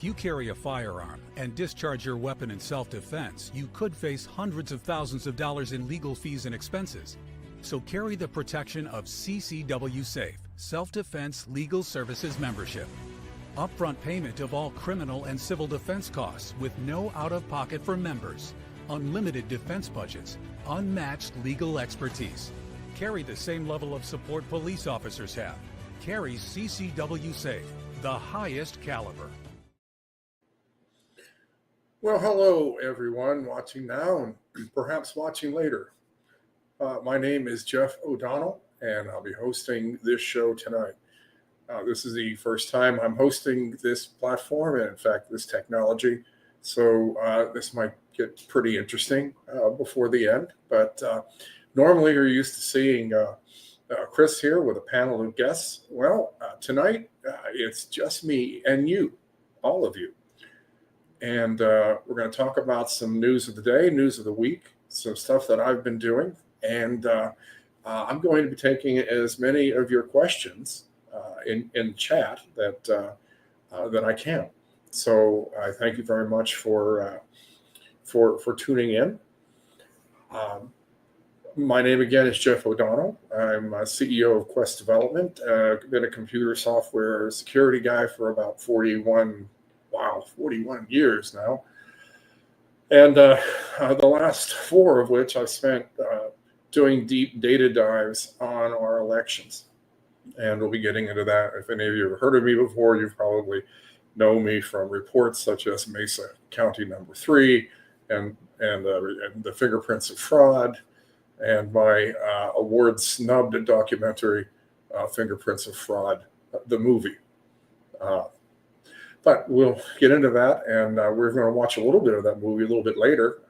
If you carry a firearm and discharge your weapon in self-defense, you could face hundreds of thousands of dollars in legal fees and expenses. So carry the protection of CCW Safe, Self-Defense Legal Services membership. Upfront payment of all criminal and civil defense costs with no out-of-pocket for members. Unlimited defense budgets, unmatched legal expertise. Carry the same level of support police officers have. Carry CCW Safe, the highest caliber. Well, hello everyone watching now and perhaps watching later. My name is Jeff O'Donnell and I'll be hosting this show tonight. This is the first time I'm hosting this platform and in fact this technology. So this might get pretty interesting before the end. But normally you're used to seeing Chris here with a panel of guests. Well, tonight it's just me and you, all of you. And we're going to talk about some news of the day, news of the week, some stuff that I've been doing. And I'm going to be taking as many of your questions in chat that I can. So I thank you very much for tuning in. My name again is Jeff O'Donnell. I'm CEO of Quest Development. I've been a computer software security guy for about 41 years now. And the last 4 of which I've spent doing deep data dives on our elections. And we'll be getting into that. If any of you have heard of me before, you probably know me from reports such as Mesa County number 3 and the Fingerprints of Fraud and my award snubbed documentary, Fingerprints of Fraud, the movie. But we'll get into that, and we're going to watch a little bit of that movie a little bit later,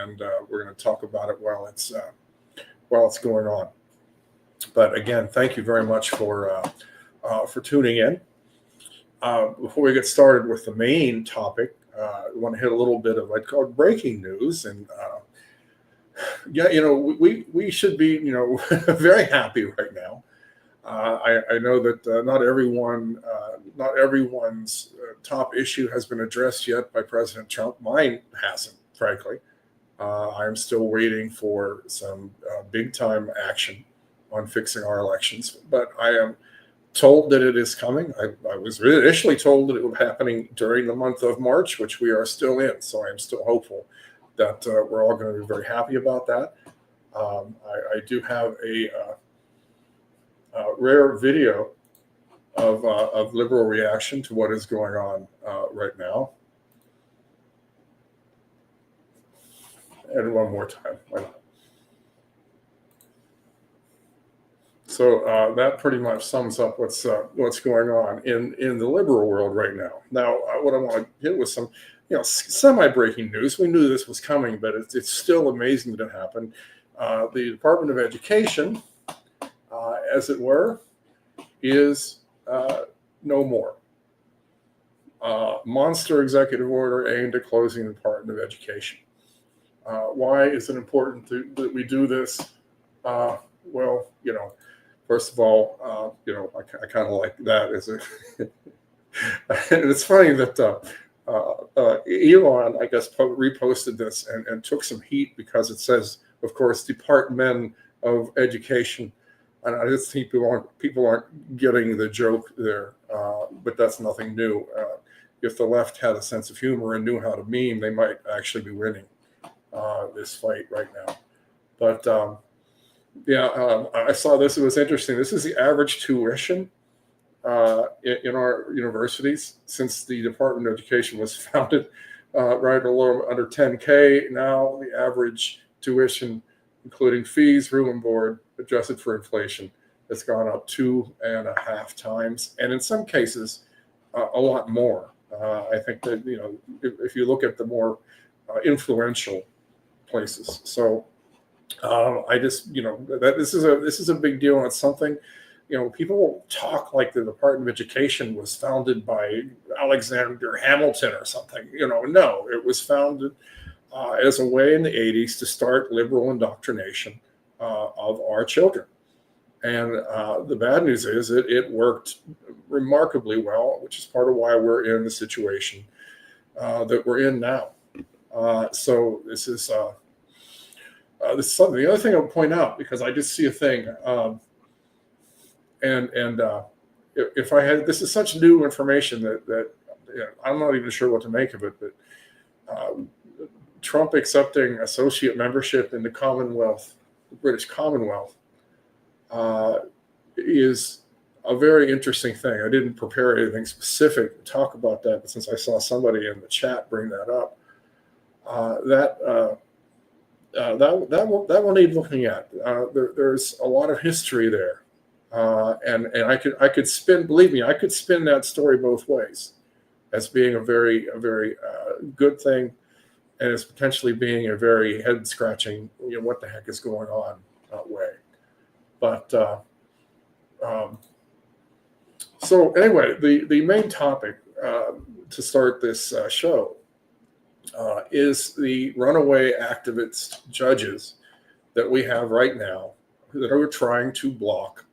and we're going to talk about it while it's going on. But again, thank you very much for tuning in. Before we get started with the main topic, I want to hit a little bit of what I call breaking news, and we should be very happy right now. I know that not everyone's top issue has been addressed yet by President Trump. Mine hasn't, frankly. I'm still waiting for some big-time action on fixing our elections. But I am told that it is coming. I was initially told that it was happening during the month of March, which we are still in. So I am still hopeful that we're all going to be very happy about that. I do have a rare video of liberal reaction to what is going on right now. And one more time, why not? So that pretty much sums up what's going on in the liberal world right now. Now, what I want to hit with some semi-breaking news. We knew this was coming, but it's still amazing that it happened. The Department of Education, as it were, is no more. Monster executive order aimed at closing the Department of Education. Why is it important that we do this? Well, first of all, I kind of like that as a. And it's funny that Elon, I guess, reposted this and took some heat because it says, of course, Department of Education. And I just think people aren't getting the joke there, but that's nothing new. If the left had a sense of humor and knew how to meme, they might actually be winning this fight right now. But I saw this. It was interesting. This is the average tuition in our universities since the Department of Education was founded, right a little under 10K. Now the average tuition, including fees, room and board, adjusted for inflation, has gone up 2.5 times, and in some cases, a lot more. I think that if you look at the more influential places, so I just that this is a big deal, and it's something. People talk like the Department of Education was founded by Alexander Hamilton or something. No, it was founded as a way in the 80s to start liberal indoctrination of our children. And the bad news is it worked remarkably well, which is part of why we're in the situation that we're in now. So this is something. The other thing I'll point out, because I just see a thing, if I had, this is such new information that I'm not even sure what to make of it, but Trump accepting associate membership in the Commonwealth, the British Commonwealth, is a very interesting thing. I didn't prepare anything specific to talk about that, but since I saw somebody in the chat bring that up, that will need looking at. There's a lot of history there, and I could spin. Believe me, I could spin that story both ways, as being a very good thing, and as potentially being a very head scratching. What the heck is going on way. But so anyway, the main topic to start this show is the runaway activist judges that we have right now that are trying to block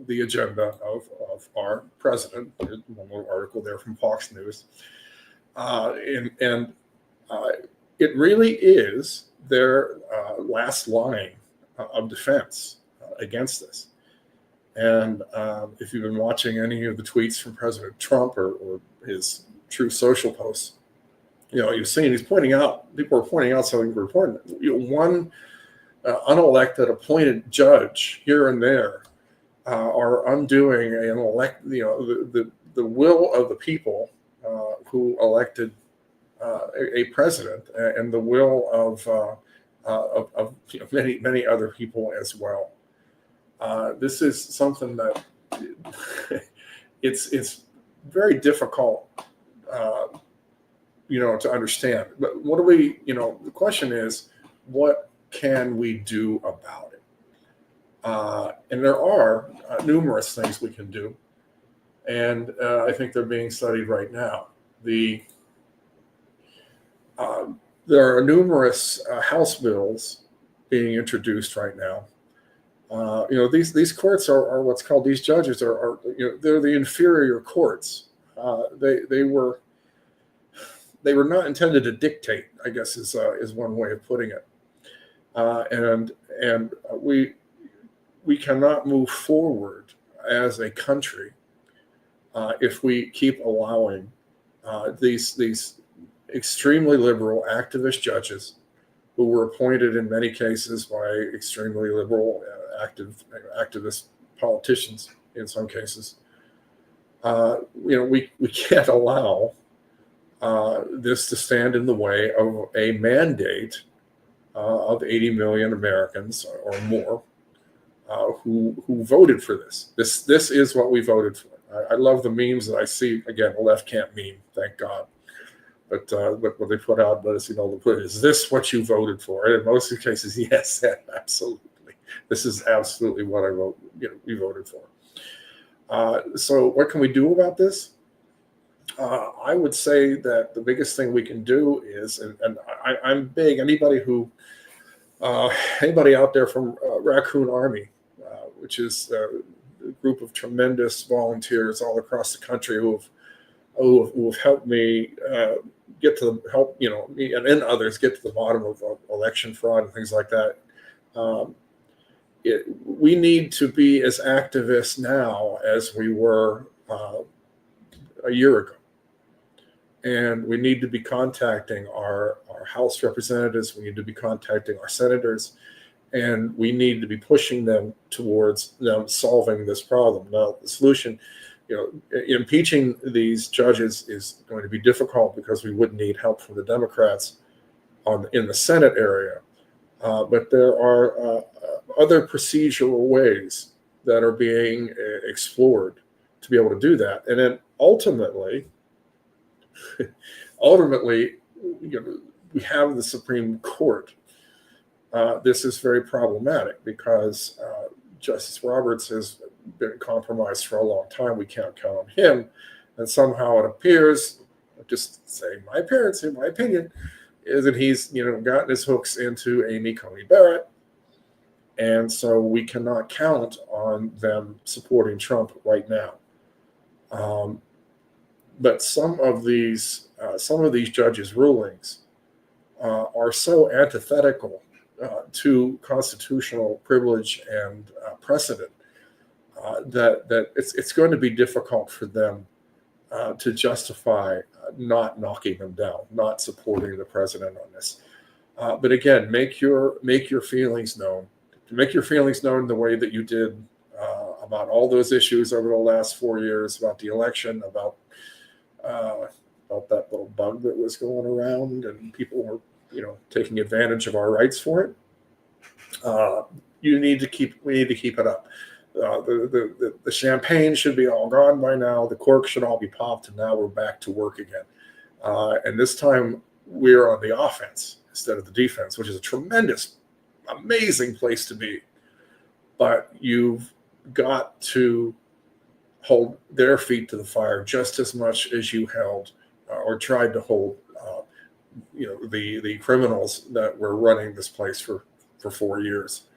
the agenda of our president. There's one little article there from Fox News. It really is their last line of defense against this. And if you've been watching any of the tweets from President Trump or his True Social posts, you've seen he's pointing out, people are pointing out something important. One unelected appointed judge here and there are undoing the will of the people who elected a president, and the will of many other people as well. This is something that it's very difficult, to understand. But what do we, the question is, what can we do about it? And there are numerous things we can do, and I think they're being studied right now. There are numerous House bills being introduced right now. These courts are what's called, these judges are they're the inferior courts. They were not intended to dictate, I guess is one way of putting it. And we cannot move forward as a country if we keep allowing these extremely liberal activist judges, who were appointed in many cases by extremely liberal activist politicians in some cases. We can't allow this to stand in the way of a mandate of 80 million Americans or more who voted for this. This is what we voted for. I love the memes that I see. Again, the left can't meme, thank God. But what they put out, is this what you voted for? And in most of the cases, yes, absolutely. This is absolutely what we voted for. So what can we do about this? I would say that the biggest thing we can do is, and I'm big, anybody out there from Raccoon Army, which is a group of tremendous volunteers all across the country who have helped me me and others get to the bottom of election fraud and things like that. We need to be as activists now as we were a year ago. And we need to be contacting our House representatives. We need to be contacting our senators. And we need to be pushing them towards them solving this problem. Now, the solution, impeaching these judges is going to be difficult because we would need help from the Democrats in the Senate area. But there are other procedural ways that are being explored to be able to do that. And then ultimately, we have the Supreme Court. This is very problematic because Justice Roberts has been compromised for a long time. We can't count on him. And somehow it appears, just saying my opinion, is that he's gotten his hooks into Amy Coney Barrett. And so we cannot count on them supporting Trump right now. But some of these judges' rulings are so antithetical to constitutional privilege and precedent that it's going to be difficult for them to justify not knocking them down, not supporting the president on this. But again, make your feelings known. Make your feelings known the way that you did about all those issues over the last 4 years, about the election, about that little bug that was going around, and people were, taking advantage of our rights for it. We need to keep it up. The champagne should be all gone by now. The corks should all be popped, and now we're back to work again. And this time we're on the offense instead of the defense, which is a tremendous, amazing place to be. But you've got to hold their feet to the fire just as much as you held or tried to hold, the criminals that were running this place for 4 years.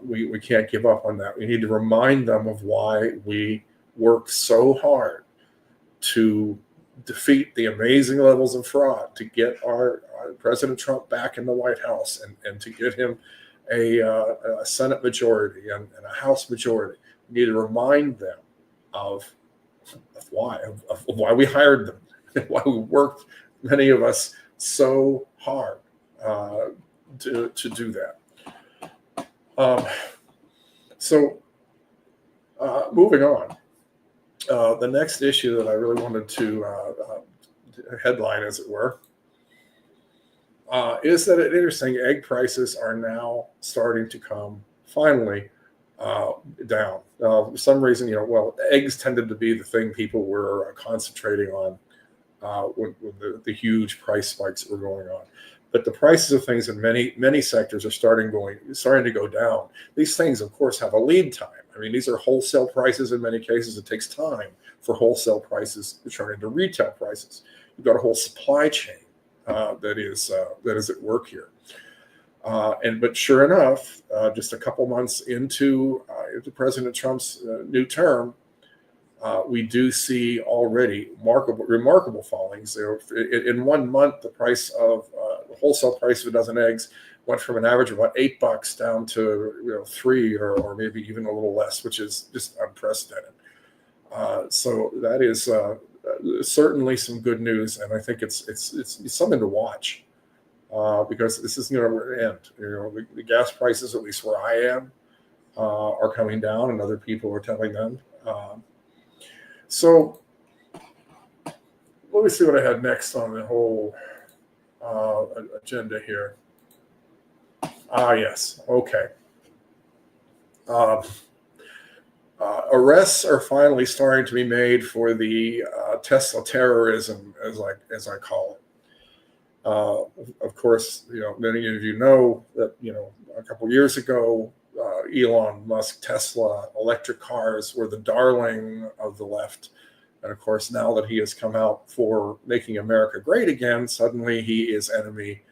We can't give up on that. We need to remind them of why we worked so hard to defeat the amazing levels of fraud, to get our President Trump back in the White House, and to get him a Senate majority and a House majority. We need to remind them of why we hired them, why we worked, many of us, so hard to do that. Moving on, the next issue that I really wanted to headline, as it were, is that it's interesting. Egg prices are now starting to come finally down. For some reason, eggs tended to be the thing people were concentrating on when the huge price spikes that were going on. But the prices of things in many sectors are starting to go down. These things, of course, have a lead time. I mean, these are wholesale prices in many cases. It takes time for wholesale prices to turn into retail prices. You've got a whole supply chain that is at work here. But sure enough, just a couple months into President Trump's new term, we do see already remarkable fallings. In 1 month, the wholesale price of a dozen eggs went from an average of about $8 down to $3 or maybe even a little less, which is just unprecedented. So that is certainly some good news, and I think it's something to watch because this isn't going to end. The gas prices, at least where I am, are coming down, and other people are telling them. So let me see what I had next on the whole agenda here. Yes. Okay. Arrests are finally starting to be made for the Tesla terrorism, as I call it. Of course, many of you know that a couple years ago, Elon Musk Tesla electric cars were the darling of the left. And of course, now that he has come out for making America great again, suddenly he is enemy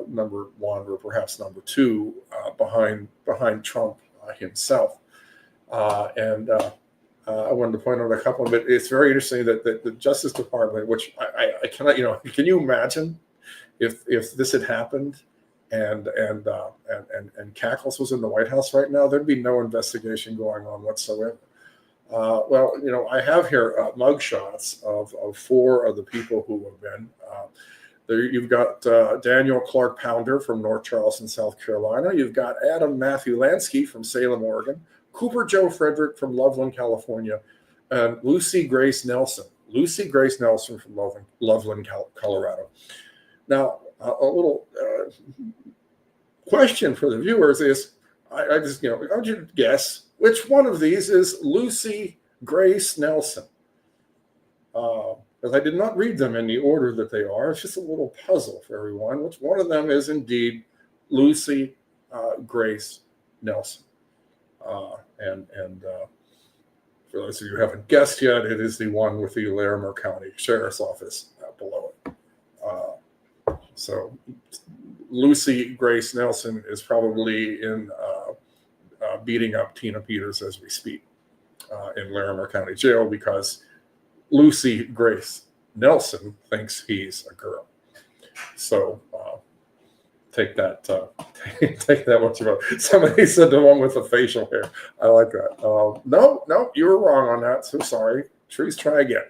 number one, or perhaps number two, behind Trump himself. I wanted to point out a couple of it. It's very interesting that the Justice Department, which I cannot, can you imagine if this had happened and Cackles was in the White House right now? There'd be no investigation going on whatsoever. I have here mugshots of 4 of the people who have been there. You've got Daniel Clark Pounder from North Charleston, South Carolina. You've got Adam Matthew Lansky from Salem, Oregon. Cooper Joe Frederick from Loveland, California, and Lucy Grace Nelson from Loveland, Colorado. Now, a little question for the viewers is, I just, I want you to guess which one of these is Lucy Grace Nelson. Because I did not read them in the order that they are. It's just a little puzzle for everyone. Which one of them is indeed Lucy Grace Nelson? For those of you who haven't guessed yet, it is the one with the Larimer County Sheriff's Office below it. So Lucy Grace Nelson is probably in beating up Tina Peters as we speak in Larimer County Jail because Lucy Grace Nelson thinks he's a girl. So take that what you want. Somebody said the one with the facial hair. I like that. No, you were wrong on that. So sorry. Please try again.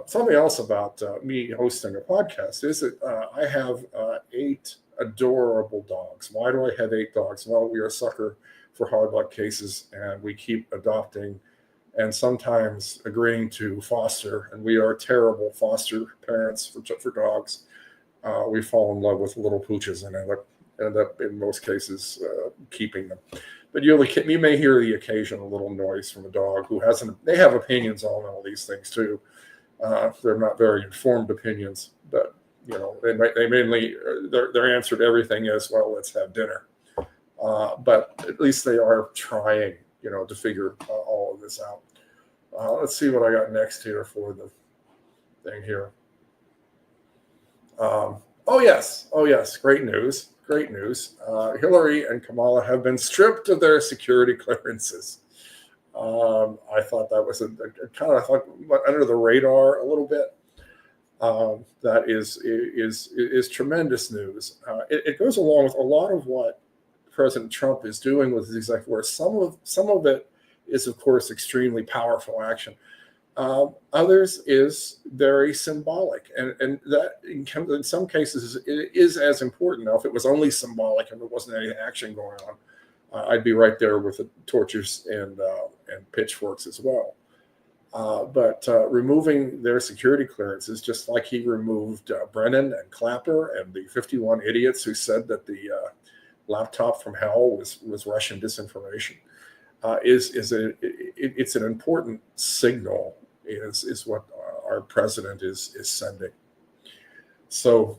Something else about me hosting a podcast is that I have 8 adorable dogs. Why do I have 8 dogs? Well, we are a sucker for hard luck cases, and we keep adopting and sometimes agreeing to foster, and we are terrible foster parents for dogs. We fall in love with little pooches and end up in most cases keeping them. But you may hear the occasional little noise from a dog who they have opinions on all these things too. They're not very informed opinions, but they mainly their answer to everything is, well, let's have dinner. But at least they are trying, to figure all of this out. Let's see what I got next here for the thing here. Oh yes, great news. Hillary and Kamala have been stripped of their security clearances. I thought that was went under the radar a little bit. That is tremendous news. It goes along with a lot of what President Trump is doing with his executive order. Some of it is, of course, extremely powerful action. Others is very symbolic, and that in some cases is as important. Now, if it was only symbolic and there wasn't any action going on, I'd be right there with the torches and pitchforks as well. But removing their security clearances, just like he removed Brennan and Clapper and the 51 idiots who said that the laptop from hell was Russian disinformation, it's an important signal. Is what our president is sending. So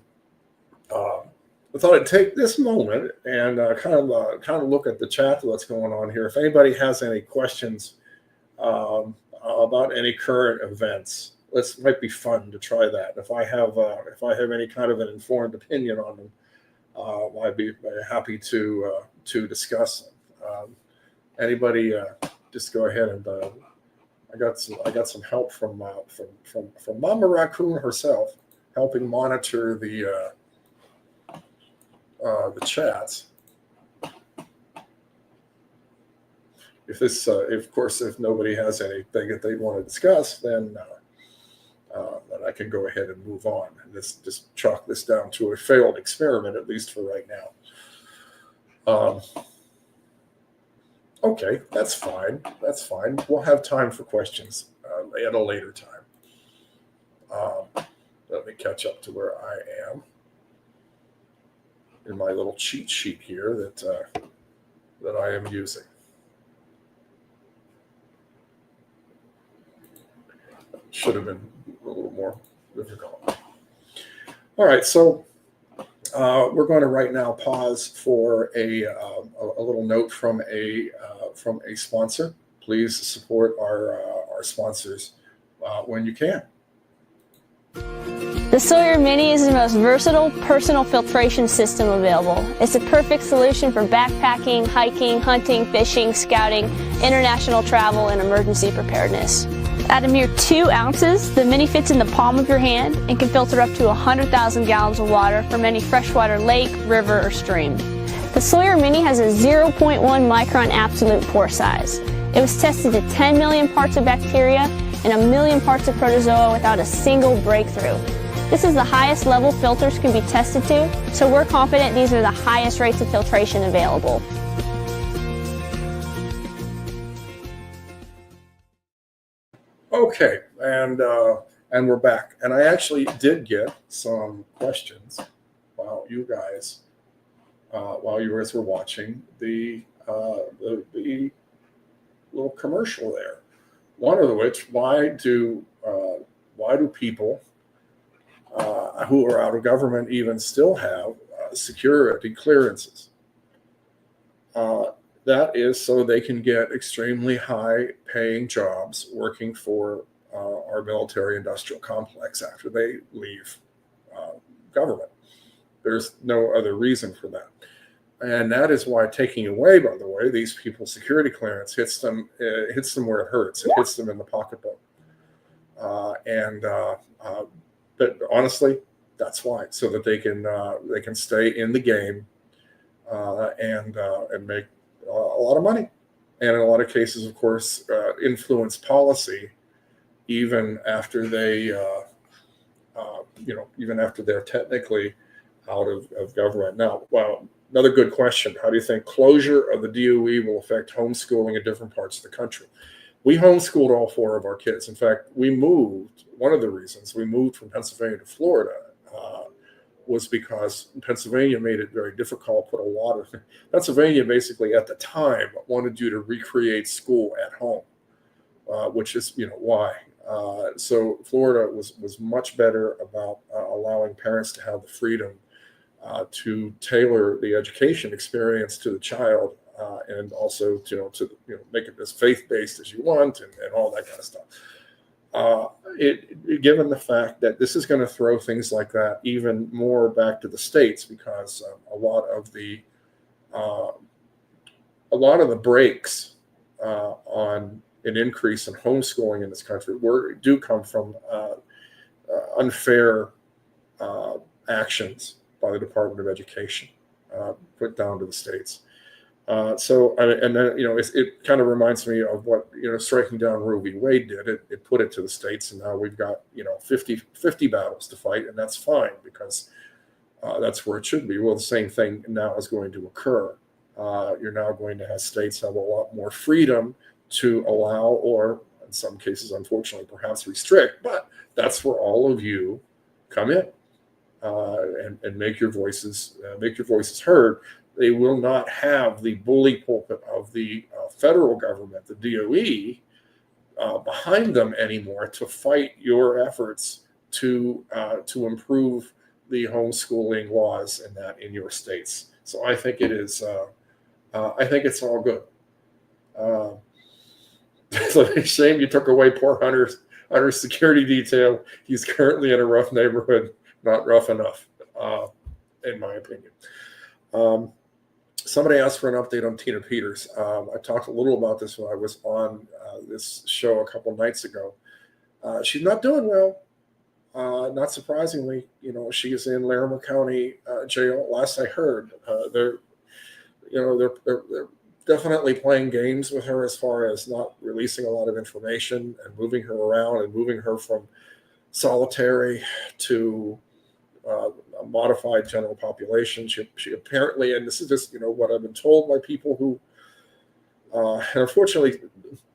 I thought I'd take this moment and kind of look at the chat that's going on here. If anybody has any questions about any current events, might be fun to try that. If I have any kind of an informed opinion on them, I'd be very happy to discuss them. Anybody, just go ahead and I got some help from Mama Raccoon herself, helping monitor the chats. If nobody has anything that they want to discuss, then I can go ahead and move on and just chalk this down to a failed experiment, at least for right now. Okay, that's fine. We'll have time for questions at a later time. Let me catch up to where I am in my little cheat sheet here that I am using. Should have been a little more difficult. All right, so we're going to right now pause for a little note from a sponsor. Please support our sponsors when you can. The Sawyer Mini is the most versatile personal filtration system available. It's a perfect solution for backpacking, hiking, hunting, fishing, scouting, international travel, and emergency preparedness. At a mere 2 ounces, the Mini fits in the palm of your hand and can filter up to 100,000 gallons of water from any freshwater lake, river, or stream. The Sawyer Mini has a 0.1 micron absolute pore size. It was tested to 10 million parts of bacteria and 1 million parts of protozoa without a single breakthrough. This is the highest level filters can be tested to, so we're confident these are the highest rates of filtration available. Okay, and we're back. And I actually did get some questions while you guys were watching the little commercial there. One of which, why do people who are out of government even still have security clearances? That is so they can get extremely high-paying jobs working for our military-industrial complex after they leave government. There's no other reason for that. And that is why taking away, by the way, these people's security clearance hits them where it hurts. It hits them in the pocketbook. But honestly, that's why, so that they can stay in the game and make a lot of money, and in a lot of cases, of course, influence policy even after they, even after they're technically out of government. Now, well, another good question: how do you think closure of the DOE will affect homeschooling in different parts of the country? We homeschooled all 4 of our kids. In fact, one of the reasons we moved from Pennsylvania to Florida was because Pennsylvania made it very difficult. Pennsylvania basically at the time wanted you to recreate school at home, which is, why. So Florida was much better about allowing parents to have the freedom to tailor the education experience to the child. And also to make it as faith-based as you want and all that kind of stuff. Given the fact that this is going to throw things like that even more back to the states, because a lot of the brakes on an increase in homeschooling in this country do come from unfair actions by the Department of Education put down to the states. It kind of reminds me of what, striking down Roe v. Wade did. It put it to the states, and now we've got, 50 battles to fight, and that's fine, because that's where it should be. Well, the same thing now is going to occur. You're now going to have states have a lot more freedom to allow, or in some cases, unfortunately, perhaps restrict, but that's where all of you come in and make your voices heard. They will not have the bully pulpit of the federal government, the DOE, behind them anymore to fight your efforts to improve the homeschooling laws in your states. So I think it is. I think it's all good. It's a shame you took away poor Hunter's security detail. He's currently in a rough neighborhood, not rough enough, in my opinion. Somebody asked for an update on Tina Peters. I talked a little about this when I was on this show a couple nights ago. She's not doing well. Not surprisingly, she is in Larimer County jail. Last I heard, they're definitely playing games with her as far as not releasing a lot of information and moving her around and moving her from solitary to a modified general population. She apparently, and this is just what I've been told by people who, and unfortunately,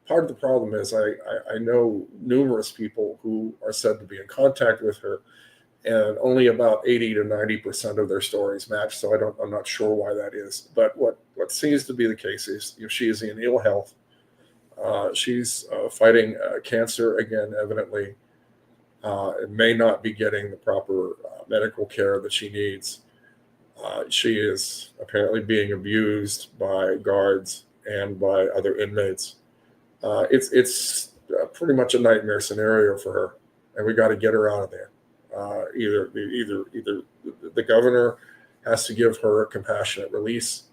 part of the problem is I know numerous people who are said to be in contact with her, and only about 80 to 90% of their stories match. So I'm not sure why that is. But what seems to be the case is she is in ill health. She's fighting cancer again, evidently. And may not be getting the proper medical care that she needs. She is apparently being abused by guards and by other inmates. It's pretty much a nightmare scenario for her, and we got to get her out of there. Either the governor has to give her a compassionate release,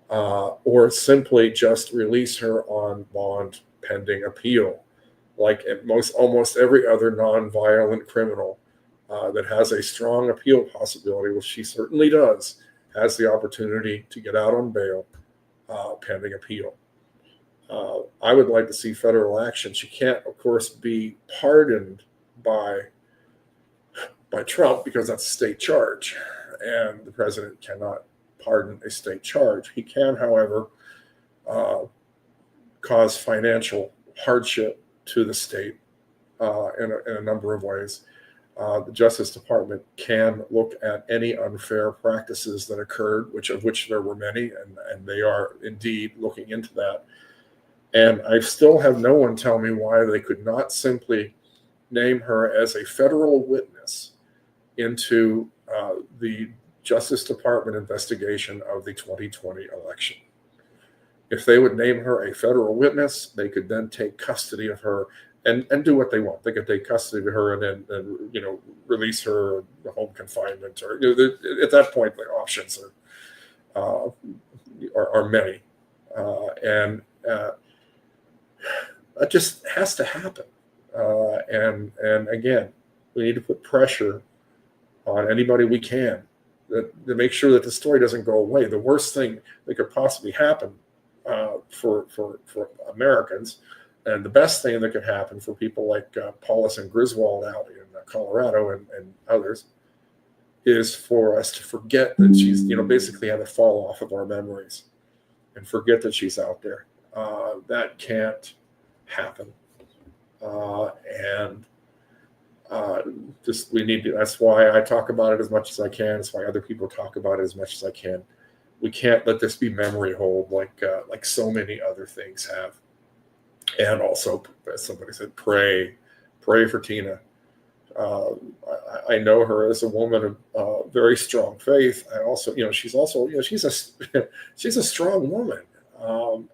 or simply just release her on bond pending appeal, like almost every other non-violent criminal that has a strong appeal possibility, which she certainly does, has the opportunity to get out on bail pending appeal. I would like to see federal action. She can't, of course, be pardoned by Trump because that's a state charge, and the president cannot pardon a state charge. He can, however, cause financial hardship to the state in a number of ways. The Justice Department can look at any unfair practices that occurred, of which there were many, and they are indeed looking into that. And I still have no one tell me why they could not simply name her as a federal witness into the Justice Department investigation of the 2020 election. If they would name her a federal witness, they could then take custody of her and do what they want. They could take custody of her and then release her to home confinement, or at that point the options are many, and that just has to happen. And again, we need to put pressure on anybody we can to make sure that the story doesn't go away. The worst thing that could possibly happen for Americans, and the best thing that could happen for people like Paulus and Griswold out in Colorado and others, is for us to forget that she's, basically had to fall off of our memories and forget that she's out there. That can't happen. We need to, that's why I talk about it as much as I can. That's why other people talk about it as much as I can. We can't let this be memory hold like so many other things have. And also, as somebody said, pray for Tina. I know her as a woman of very strong faith. I also, she's also, she's a strong woman. I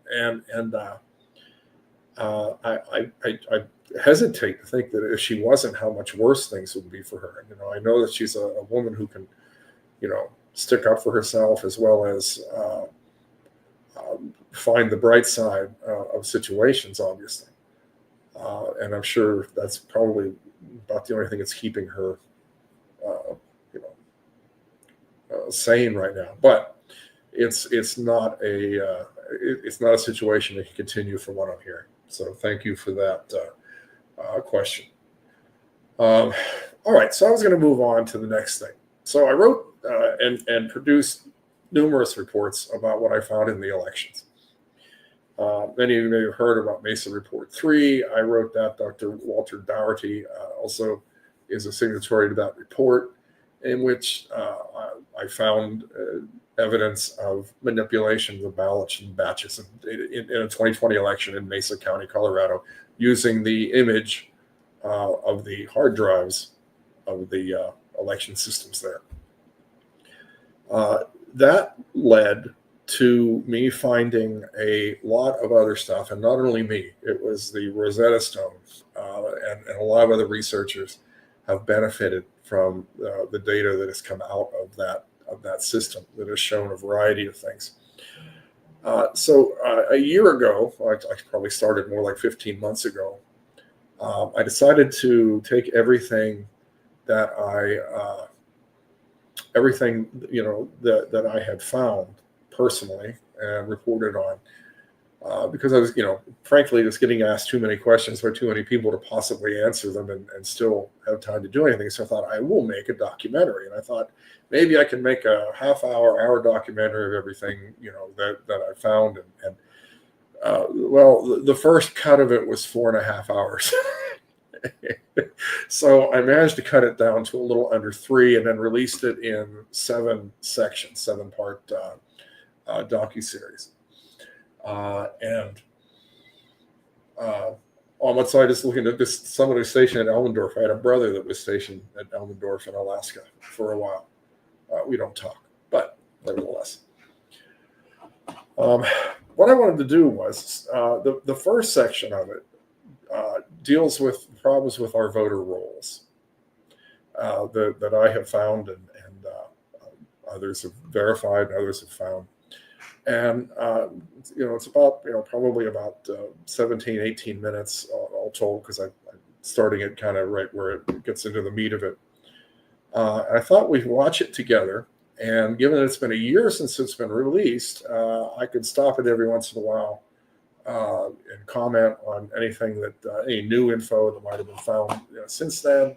hesitate to think that if she wasn't, how much worse things would be for her. I know that she's a woman who can, stick up for herself, as well as find the bright side of situations, obviously. And I'm sure that's probably about the only thing that's keeping her, sane right now. But it's not a situation that can continue, from what I'm hearing. So thank you for that question. All right, so I was going to move on to the next thing. So I wrote and produced numerous reports about what I found in the elections. Many of you may have heard about Mesa Report 3. I wrote that. Dr. Walter Dougherty also is a signatory to that report, in which I found evidence of manipulation of the ballots and batches in a 2020 election in Mesa County, Colorado, using the image of the hard drives of the election systems there. That led to me finding a lot of other stuff, and not only me, it was the Rosetta Stone, and a lot of other researchers have benefited from the data that has come out of that system that has shown a variety of things. So a year ago, I probably started more like 15 months ago, I decided to take everything that I had found personally and reported on, because I was, frankly, just getting asked too many questions by too many people to possibly answer them and still have time to do anything. So I thought, I will make a documentary. And I thought maybe I can make a hour documentary of everything, that I found. Well, the first cut of it was 4.5 hours. So I managed to cut it down to a little under 3, and then released it in 7 sections, 7-part docuseries. And on one side is looking at somebody was stationed at Elmendorf. I had a brother that was stationed at Elmendorf in Alaska for a while. We don't talk, but nevertheless. What I wanted to do was, the first section of it deals with problems with our voter rolls that I have found, and others have verified, and others have found. And, it's about, probably about 17, 18 minutes all told, because I'm starting it kind of right where it gets into the meat of it. I thought we'd watch it together. And given that it's been a year since it's been released, I could stop it every once in a while and comment on anything that, any new info that might have been found since then.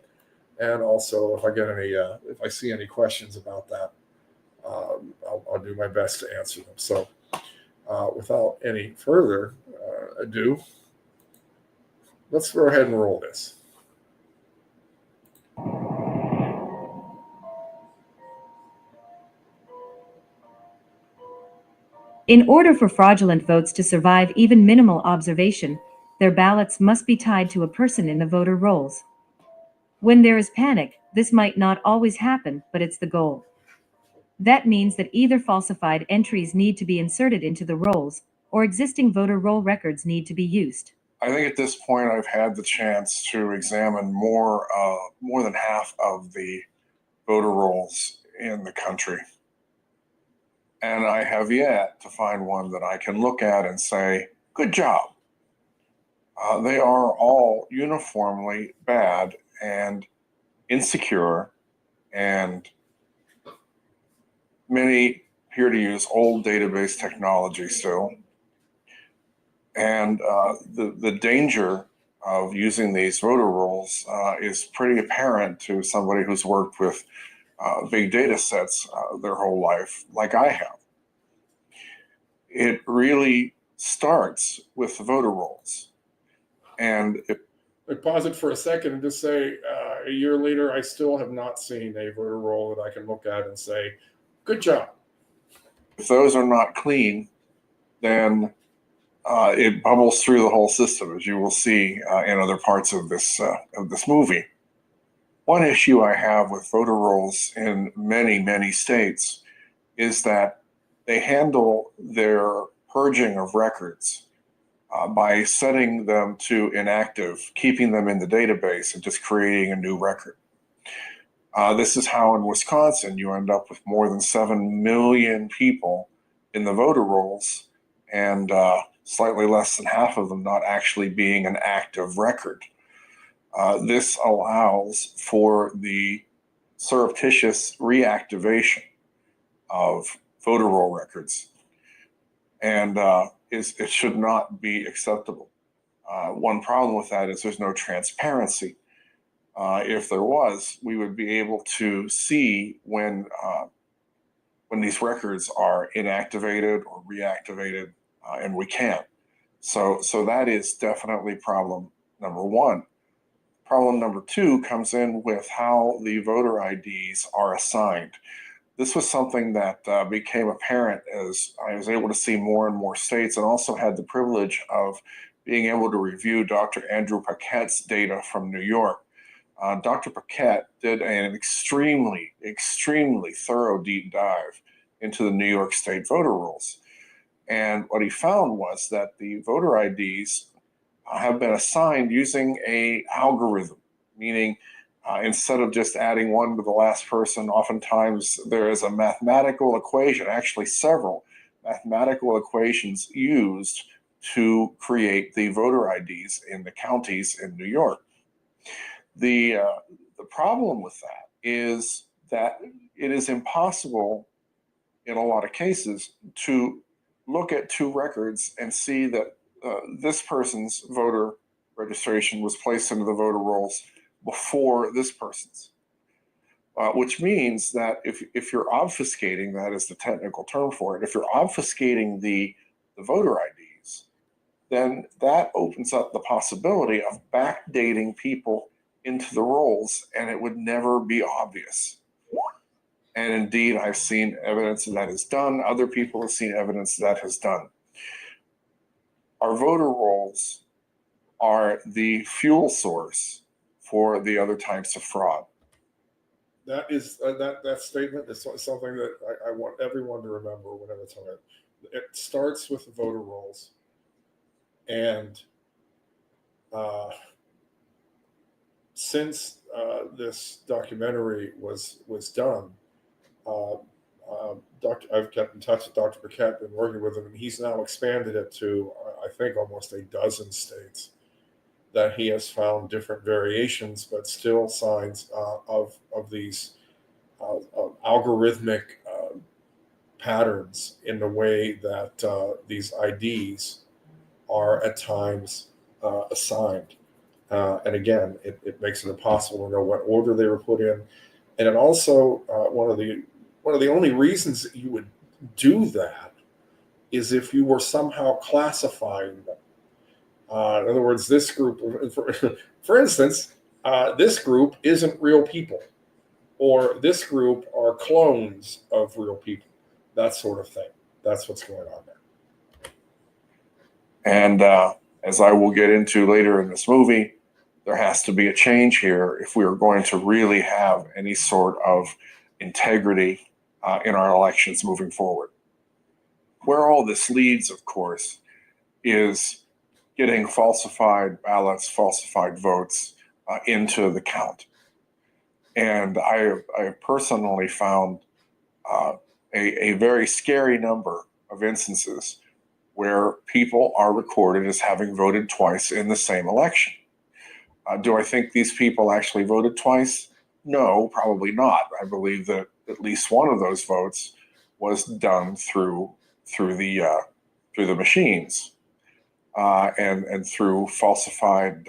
And also, if I get any, if I see any questions about that, I'll do my best to answer them. So without any further ado, let's go ahead and roll this. In order for fraudulent votes to survive even minimal observation, their ballots must be tied to a person in the voter rolls. When there is panic, this might not always happen, but it's the goal. That means that either falsified entries need to be inserted into the rolls, or existing voter roll records need to be used. I think at this point I've had the chance to examine more than half of the voter rolls in the country. And I have yet to find one that I can look at and say, good job. They are all uniformly bad and insecure, and many appear to use old database technology still. And the danger of using these voter rolls is pretty apparent to somebody who's worked with big data sets their whole life, like I have. It really starts with the voter rolls. And I pause it for a second and just say, a year later, I still have not seen a voter roll that I can look at and say, good job. If those are not clean, then it bubbles through the whole system, as you will see in other parts of this movie. One issue I have with voter rolls in many, many states is that they handle their purging of records by setting them to inactive, keeping them in the database and just creating a new record. This is how in Wisconsin you end up with more than 7 million people in the voter rolls, and slightly less than half of them not actually being an active record. This allows for the surreptitious reactivation of voter roll records, and it should not be acceptable. One problem with that is there's no transparency. If there was, we would be able to see when these records are inactivated or reactivated, and we can't. So that is definitely problem number one. Problem number two comes in with how the voter IDs are assigned. This was something that became apparent as I was able to see more and more states, and also had the privilege of being able to review Dr. Andrew Paquette's data from New York. Dr. Paquette did an extremely, extremely thorough deep dive into the New York State voter rolls. And what he found was that the voter IDs have been assigned using an algorithm, meaning instead of just adding one to the last person, oftentimes there is a mathematical equation, actually several mathematical equations used to create the voter IDs in the counties in New York. The problem with that is that it is impossible in a lot of cases to look at two records and see that this person's voter registration was placed into the voter rolls before this person's, which means that if you're obfuscating, that is the technical term for it, if you're obfuscating the voter IDs, then that opens up the possibility of backdating people into the rolls, and it would never be obvious. And indeed, I've seen evidence that is done. Other people have seen evidence that has done. Our voter rolls are the fuel source for the other types of fraud. That is that statement is something that I want everyone to remember whenever it's on it. It starts with the voter rolls, and since this documentary was done, I've kept in touch with Dr. Paquette, been working with him, and he's now expanded it to, I think, almost a dozen states that he has found different variations, but still signs of these algorithmic patterns in the way that these IDs are at times assigned. And again, it makes it impossible to know what order they were put in. And it also, one of the only reasons that you would do that is if you were somehow classifying them. In other words, this group, for instance, this group isn't real people, or this group are clones of real people, that sort of thing. That's what's going on there. And as I will get into later in this movie, there has to be a change here if we are going to really have any sort of integrity in our elections moving forward. Where all this leads, of course, is getting falsified ballots, falsified votes into the count. And I have personally found a very scary number of instances where people are recorded as having voted twice in the same election. Do I think these people actually voted twice? No, probably not. I believe that at least one of those votes was done through the machines and through falsified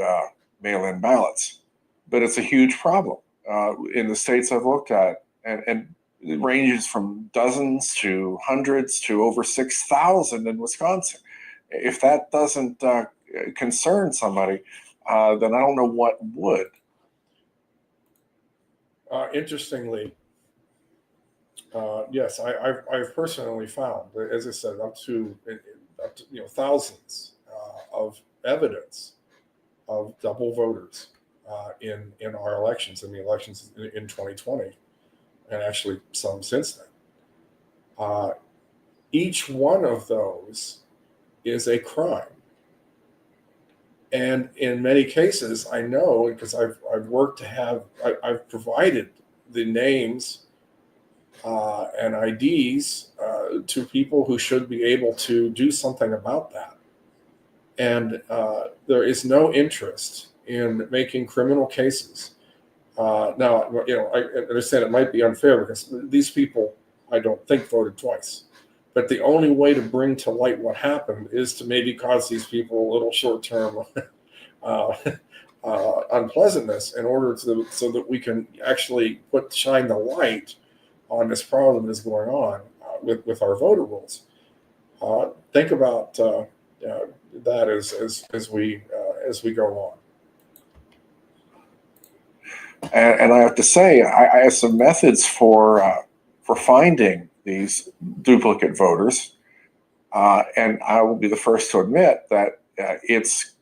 mail-in ballots. But it's a huge problem in the states I've looked at, and it ranges from dozens to hundreds to over 6,000 in Wisconsin. If that doesn't concern somebody, then I don't know what would. Interestingly, yes, I've personally found, as I said, up to thousands of evidence of double voters in our elections, in the elections in 2020, and actually some since then. Each one of those is a crime. And in many cases, I know, because I've worked to have, I've provided the names and IDs to people who should be able to do something about that. And there is no interest in making criminal cases. Now, I understand it might be unfair because these people, I don't think, voted twice. But the only way to bring to light what happened is to maybe cause these people a little short-term unpleasantness in order so that we can actually shine the light on this problem that's going on with our voter rolls. Think about that as we go on. And I have to say, I have some methods for finding these duplicate voters, and I will be the first to admit that it's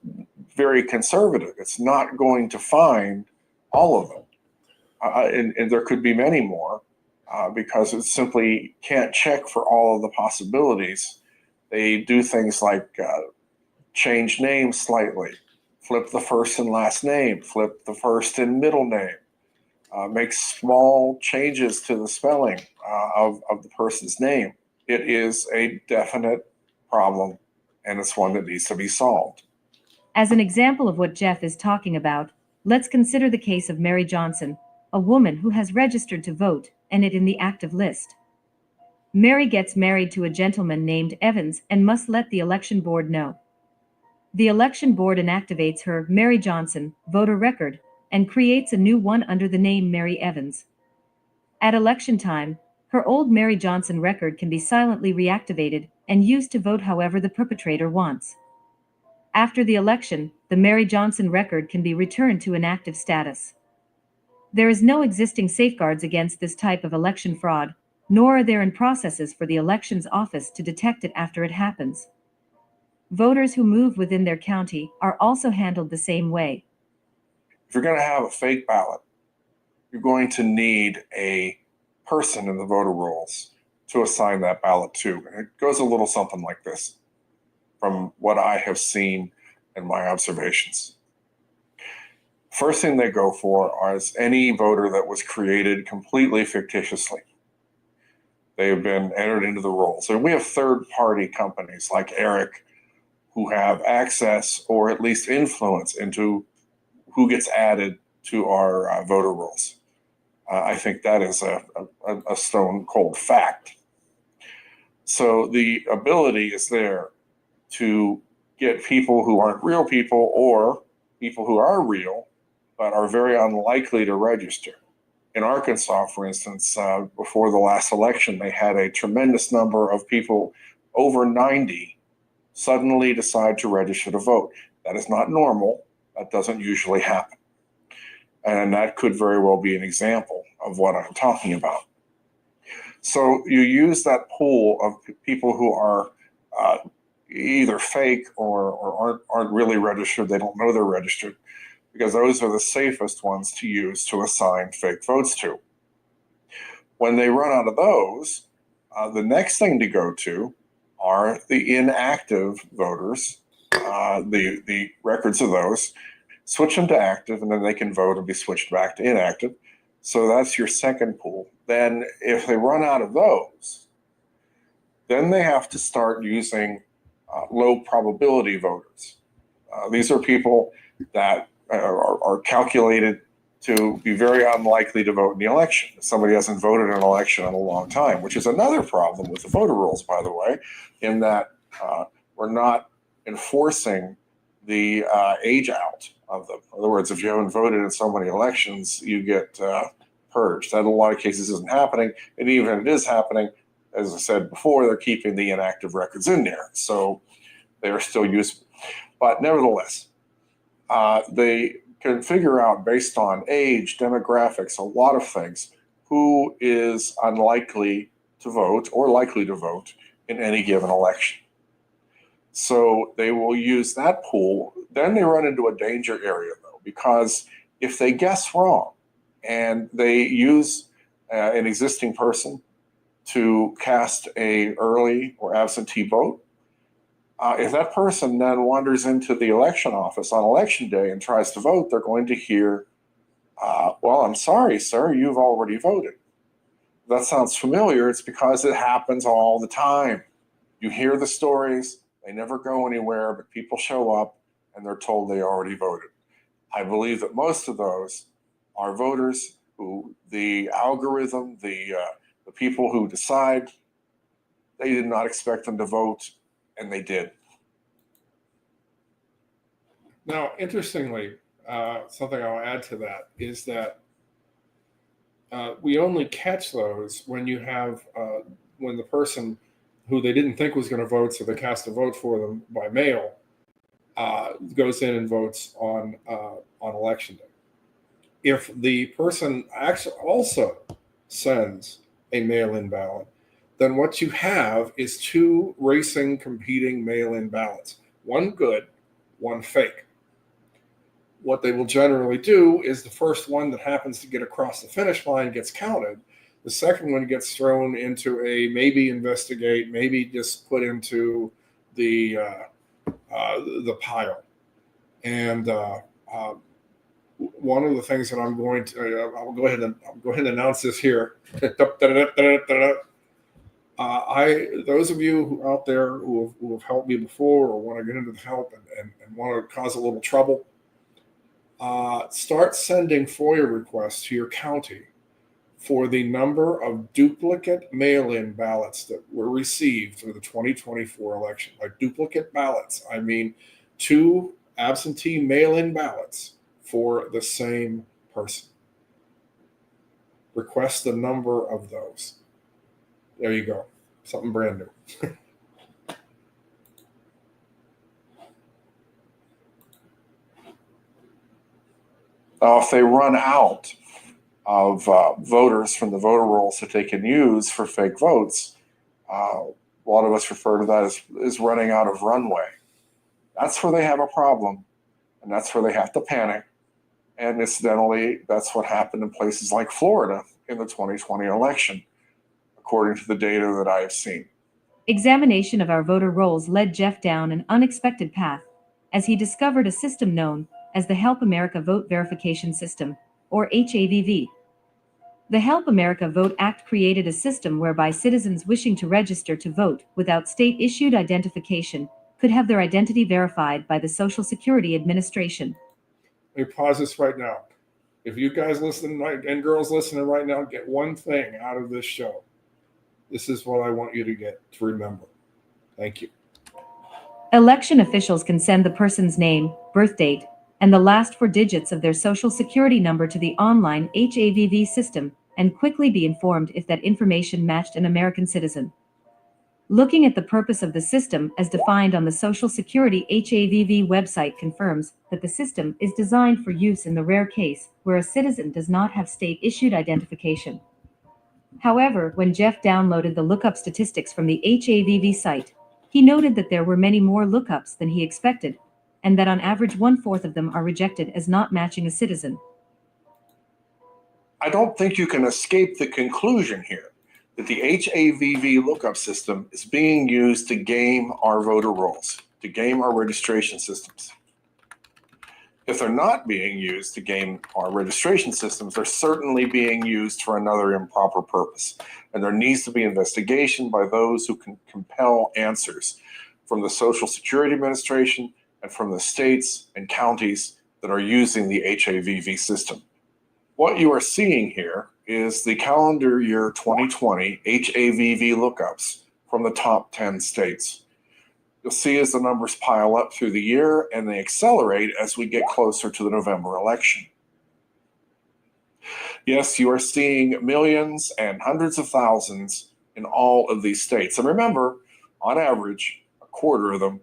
very conservative. It's not going to find all of them, and there could be many more because it simply can't check for all of the possibilities. They do things like change names slightly, flip the first and last name, flip the first and middle name, make small changes to the spelling of the person's name. It is a definite problem, and it's one that needs to be solved. As an example of what Jeff is talking about, let's consider the case of Mary Johnson, a woman who has registered to vote and it in the active list. Mary gets married to a gentleman named Evans and must let the election board know. The election board inactivates her Mary Johnson voter record and creates a new one under the name Mary Evans. At election time, her old Mary Johnson record can be silently reactivated and used to vote however the perpetrator wants. After the election, the Mary Johnson record can be returned to inactive status. There is no existing safeguards against this type of election fraud, nor are there in processes for the elections office to detect it after it happens. Voters who move within their county are also handled the same way. If you're going to have a fake ballot, you're going to need a person in the voter rolls to assign that ballot to. And it goes a little something like this from what I have seen in my observations. First thing they go for is any voter that was created completely fictitiously. They have been entered into the rolls. And we have third-party companies like Eric who have access or at least influence into who gets added to our voter rolls. I think that is a stone cold fact. So the ability is there to get people who aren't real people or people who are real but are very unlikely to register. In Arkansas, for instance, before the last election, they had a tremendous number of people over 90 suddenly decide to register to vote. That is not normal. That doesn't usually happen. And that could very well be an example of what I'm talking about. So you use that pool of people who are either fake or aren't really registered. They don't know they're registered, because those are the safest ones to use to assign fake votes to. When they run out of those, the next thing to go to are the inactive voters the records of those, switch them to active, and then they can vote and be switched back to inactive. So that's your second pool. Then if they run out of those, then they have to start using low probability voters. These are people that are calculated to be very unlikely to vote in the election. If somebody hasn't voted in an election in a long time, which is another problem with the voter rolls, by the way, in that we're not enforcing the age out of them. In other words, if you haven't voted in so many elections, you get purged. That in a lot of cases isn't happening. And even if it is happening, as I said before, they're keeping the inactive records in there. So they are still useful. But nevertheless, they can figure out based on age, demographics, a lot of things, who is unlikely to vote or likely to vote in any given election. So they will use that pool. Then they run into a danger area, though, because if they guess wrong and they use an existing person to cast a early or absentee vote, if that person then wanders into the election office on election day and tries to vote, they're going to hear, well, I'm sorry, sir, you've already voted. If that sounds familiar. It's because it happens all the time. You hear the stories, they never go anywhere, but people show up and they're told they already voted. I believe that most of those are voters who the algorithm, the people who decide, they did not expect them to vote, and they did. Now, interestingly, something I'll add to that is that we only catch those when you have when the person who they didn't think was going to vote, so they cast a vote for them by mail, goes in and votes on election day. If the person actually also sends a mail-in ballot, then what you have is two racing, competing mail-in ballots, one good, one fake. What they will generally do is the first one that happens to get across the finish line gets counted. The second one gets thrown into a maybe investigate, maybe just put into the pile. And one of the things that I'm going to, I'll go ahead and announce this here. Those of you out there who have helped me before or want to get into the help and want to cause a little trouble, start sending FOIA requests to your county for the number of duplicate mail-in ballots that were received for the 2024 election. By duplicate ballots, I mean 2 absentee mail-in ballots for the same person. Request the number of those. There you go. Something brand new. If they run out of voters from the voter rolls that they can use for fake votes, a lot of us refer to that as running out of runway. That's where they have a problem, and that's where they have to panic. And incidentally, that's what happened in places like Florida in the 2020 election, according to the data that I have seen. Examination of our voter rolls led Jeff down an unexpected path, as he discovered a system known as the Help America Vote Verification System, or HAVV. The Help America Vote Act created a system whereby citizens wishing to register to vote without state-issued identification could have their identity verified by the Social Security Administration. Let me pause this right now. If you guys listening and girls listening right now, get one thing out of this show. This is what I want you to remember. Thank you. Election officials can send the person's name, birth date, and the last 4 digits of their Social Security number to the online HAVV system and quickly be informed if that information matched an American citizen. Looking at the purpose of the system as defined on the Social Security HAVV website confirms that the system is designed for use in the rare case where a citizen does not have state-issued identification. However, when Jeff downloaded the lookup statistics from the HAVV site, he noted that there were many more lookups than he expected, and that on average 1/4 of them are rejected as not matching a citizen. I don't think you can escape the conclusion here that the HAVV lookup system is being used to game our voter rolls, to game our registration systems. If they're not being used to game our registration systems, they're certainly being used for another improper purpose. And there needs to be investigation by those who can compel answers from the Social Security Administration and from the states and counties that are using the HAVV system. What you are seeing here is the calendar year 2020 HAVV lookups from the top 10 states. You'll see as the numbers pile up through the year and they accelerate as we get closer to the November election. Yes, you are seeing millions and hundreds of thousands in all of these states. And remember, on average, a quarter of them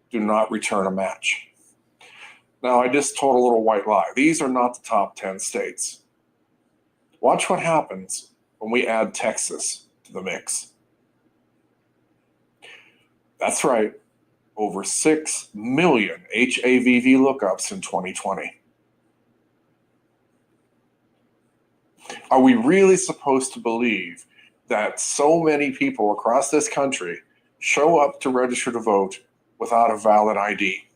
do not return a match. Now, I just told a little white lie. These are not the top 10 states. Watch what happens when we add Texas to the mix. That's right, over 6 million HAVV lookups in 2020. Are we really supposed to believe that so many people across this country show up to register to vote without a valid ID?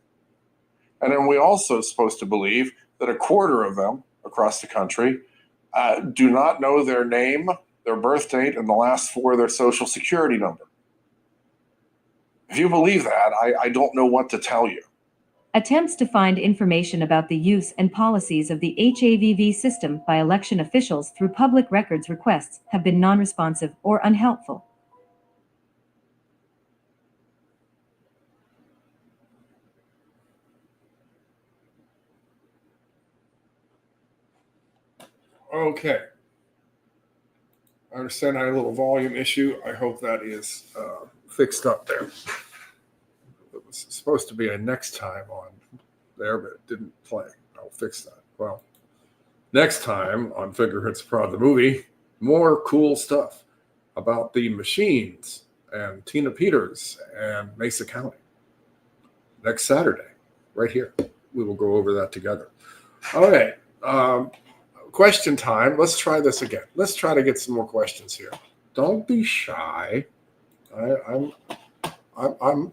And then we also supposed to believe that a quarter of them across the country do not know their name, their birth date, and the last four of their social security number. If you believe that, I don't know what to tell you. Attempts to find information about the use and policies of the HAVV system by election officials through public records requests have been non-responsive or unhelpful. Okay. I understand I had a little volume issue. I hope that is fixed up there. It was supposed to be a next time on there, but it didn't play. I'll fix that. Well, next time on Fingerprints of Fraud, the movie, more cool stuff about the machines and Tina Peters and Mesa County. Next Saturday, right here. We will go over that together. Okay. Question time. Let's try this again. Let's try to get some more questions here. Don't be shy. I'm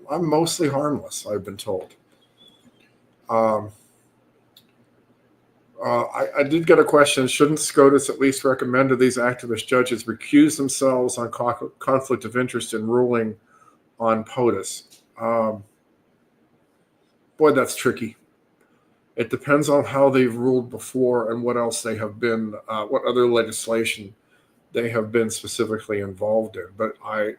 mostly harmless, I've been told. I did get a question. Shouldn't SCOTUS at least recommend to these activist judges recuse themselves on conflict of interest in ruling on POTUS? Boy, that's tricky. It depends on how they've ruled before and what else they have been, what other legislation they have been specifically involved in. But I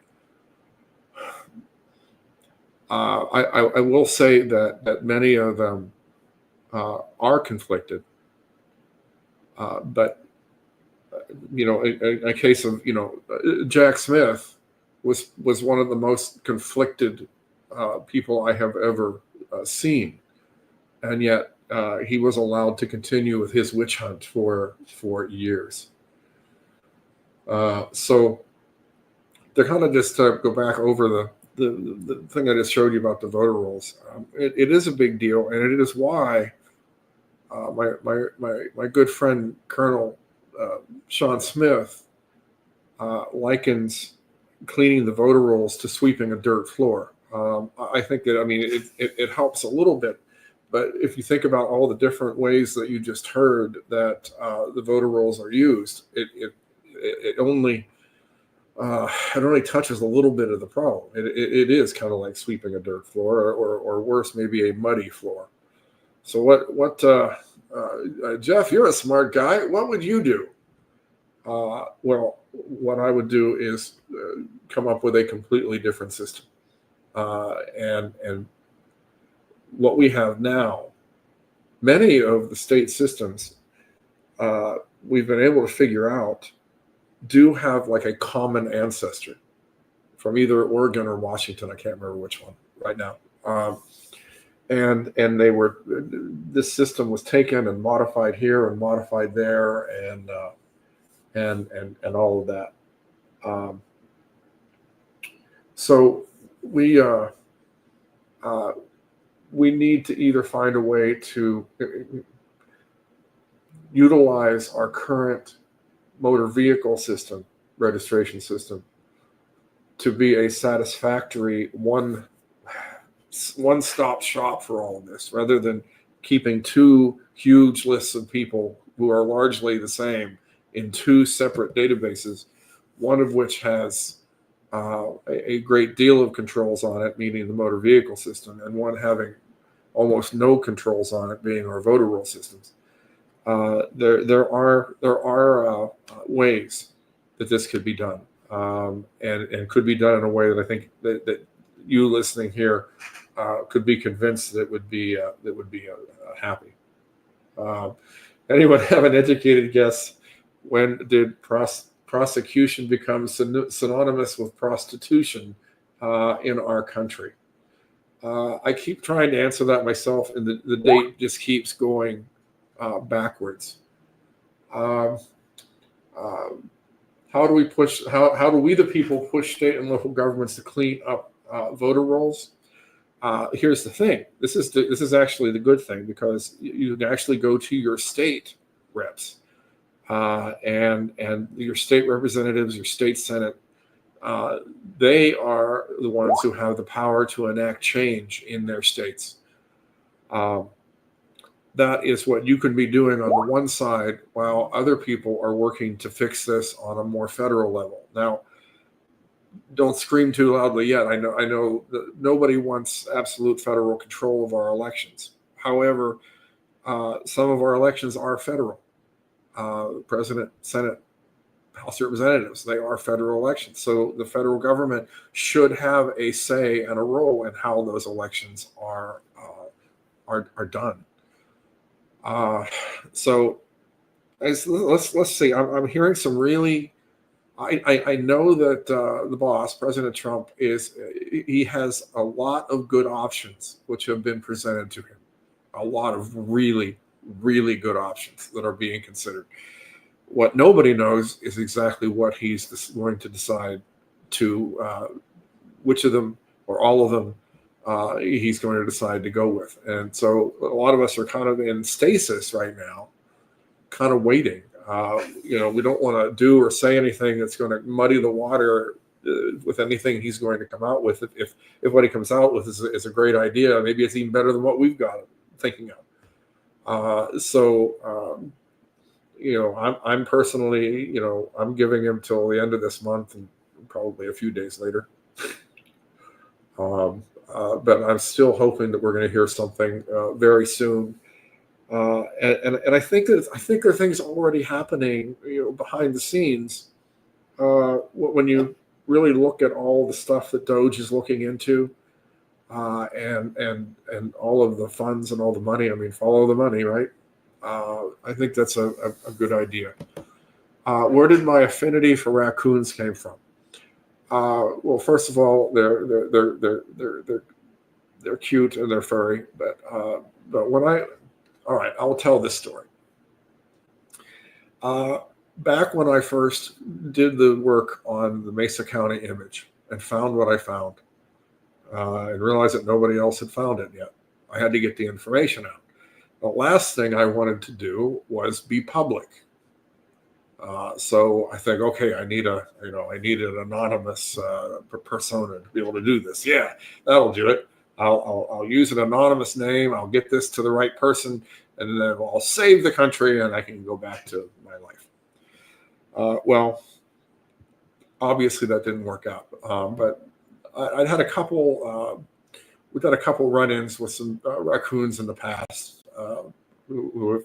will say that many of them are conflicted. But a case of Jack Smith was one of the most conflicted people I have ever seen, and yet he was allowed to continue with his witch hunt for years. So to kind of just go back over the thing I just showed you about the voter rolls, it is a big deal, and it is why my good friend Colonel Sean Smith likens cleaning the voter rolls to sweeping a dirt floor. I think that it helps a little bit. But if you think about all the different ways that you just heard that the voter rolls are used, it only touches a little bit of the problem. It is kind of like sweeping a dirt floor, or worse, maybe a muddy floor. So what Jeff, you're a smart guy. What would you do? Well, what I would do is come up with a completely different system, and what we have now, many of the state systems we've been able to figure out do have like a common ancestor from either Oregon or Washington. I can't remember which one right now. And this system was taken and modified here and modified there and all of that. So we need to either find a way to utilize our current motor vehicle system, registration system, to be a satisfactory one one-stop shop for all of this, rather than keeping two huge lists of people who are largely the same in two separate databases, one of which has a great deal of controls on it, meaning the motor vehicle system, and one having almost no controls on it, being our voter roll systems. There are ways that this could be done, and could be done in a way that I think that you listening here could be convinced that would be happy. Anyone have an educated guess? When did prosecution become synonymous with prostitution in our country? I keep trying to answer that myself, and the date just keeps going backwards. How do we push? How do we, the people, push state and local governments to clean up voter rolls? Here's the thing. This is actually the good thing, because you can actually go to your state reps and your state representatives, your state senate. They are the ones who have the power to enact change in their states. That is what you can be doing on the one side, while other people are working to fix this on a more federal level. Now, don't scream too loudly yet. I know that nobody wants absolute federal control of our elections. However, some of our elections are federal. President, Senate, House of Representatives, they are federal elections. So the federal government should have a say and a role in how those elections are done. So let's see. I'm hearing some really. I know that the boss, President Trump, he has a lot of good options which have been presented to him. A lot of really, really good options that are being considered. What nobody knows is exactly what he's going to decide to, which of them or all of them he's going to decide to go with. And so a lot of us are kind of in stasis right now, kind of waiting. We don't want to do or say anything that's going to muddy the water with anything he's going to come out with. If what he comes out with is a great idea, maybe it's even better than what we've got thinking of. I'm personally, I'm giving him till the end of this month and probably a few days later. But I'm still hoping that we're going to hear something very soon. And I think there are things already happening, behind the scenes. When you really look at all the stuff that Doge is looking into, and all of the funds and all the money. I mean, follow the money, right? I think that's a good idea. Where did my affinity for raccoons came from? Well, first of all, they're cute and they're furry, but all right, I'll tell this story. Back when I first did the work on the Mesa County image and found what I found, and realized that nobody else had found it yet, I had to get the information out. The last thing I wanted to do was be public. So I think, okay, I need an anonymous persona to be able to do this. Yeah, that'll do it. I'll use an anonymous name. I'll get this to the right person, and then I'll save the country, and I can go back to my life. Well, obviously that didn't work out. But I'd had a couple. We've had a couple run-ins with some raccoons in the past who have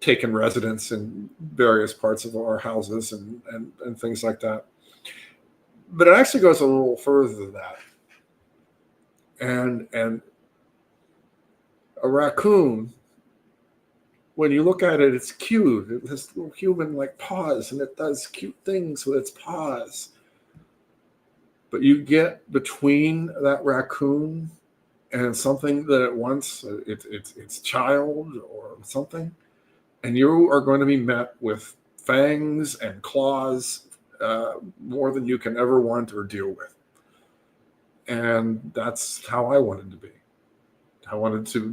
taken residence in various parts of our houses and things like that. But it actually goes a little further than that. And a raccoon, when you look at it, it's cute. It has little human-like paws, and it does cute things with its paws. But you get between that raccoon and something that it wants, its child or something, and you are going to be met with fangs and claws more than you can ever want or deal with. And that's how I wanted to be. I wanted to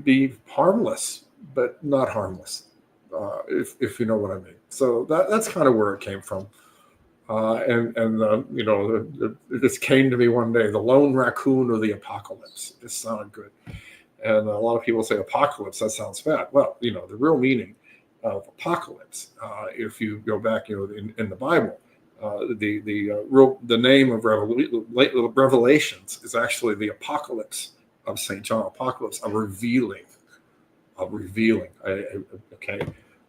be harmless, but not harmless, if you know what I mean. So that's kind of where it came from. This came to me one day, the lone raccoon or the apocalypse. It sounded good. And a lot of people say apocalypse, that sounds bad. Well, the real meaning of apocalypse, if you go back, in the Bible, the name of Revelations is actually the apocalypse of St. John. Apocalypse, a revealing. Okay.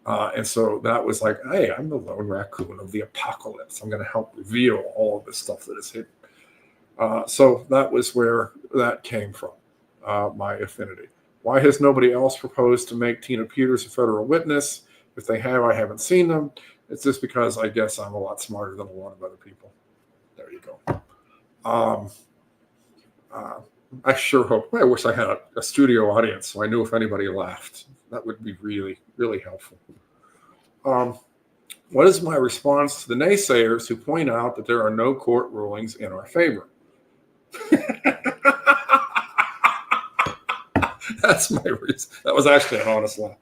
And so that was like, hey, I'm the lone raccoon of the apocalypse. I'm going to help reveal all of this stuff that is hidden. So that was where that came from, my affinity. Why has nobody else proposed to make Tina Peters a federal witness? If they have, I haven't seen them. It's just because I guess I'm a lot smarter than a lot of other people. There you go. I sure hope. I wish I had a studio audience so I knew if anybody laughed. That would be really, really helpful. What is my response to the naysayers who point out that there are no court rulings in our favor? That's my reason. That was actually an honest laugh.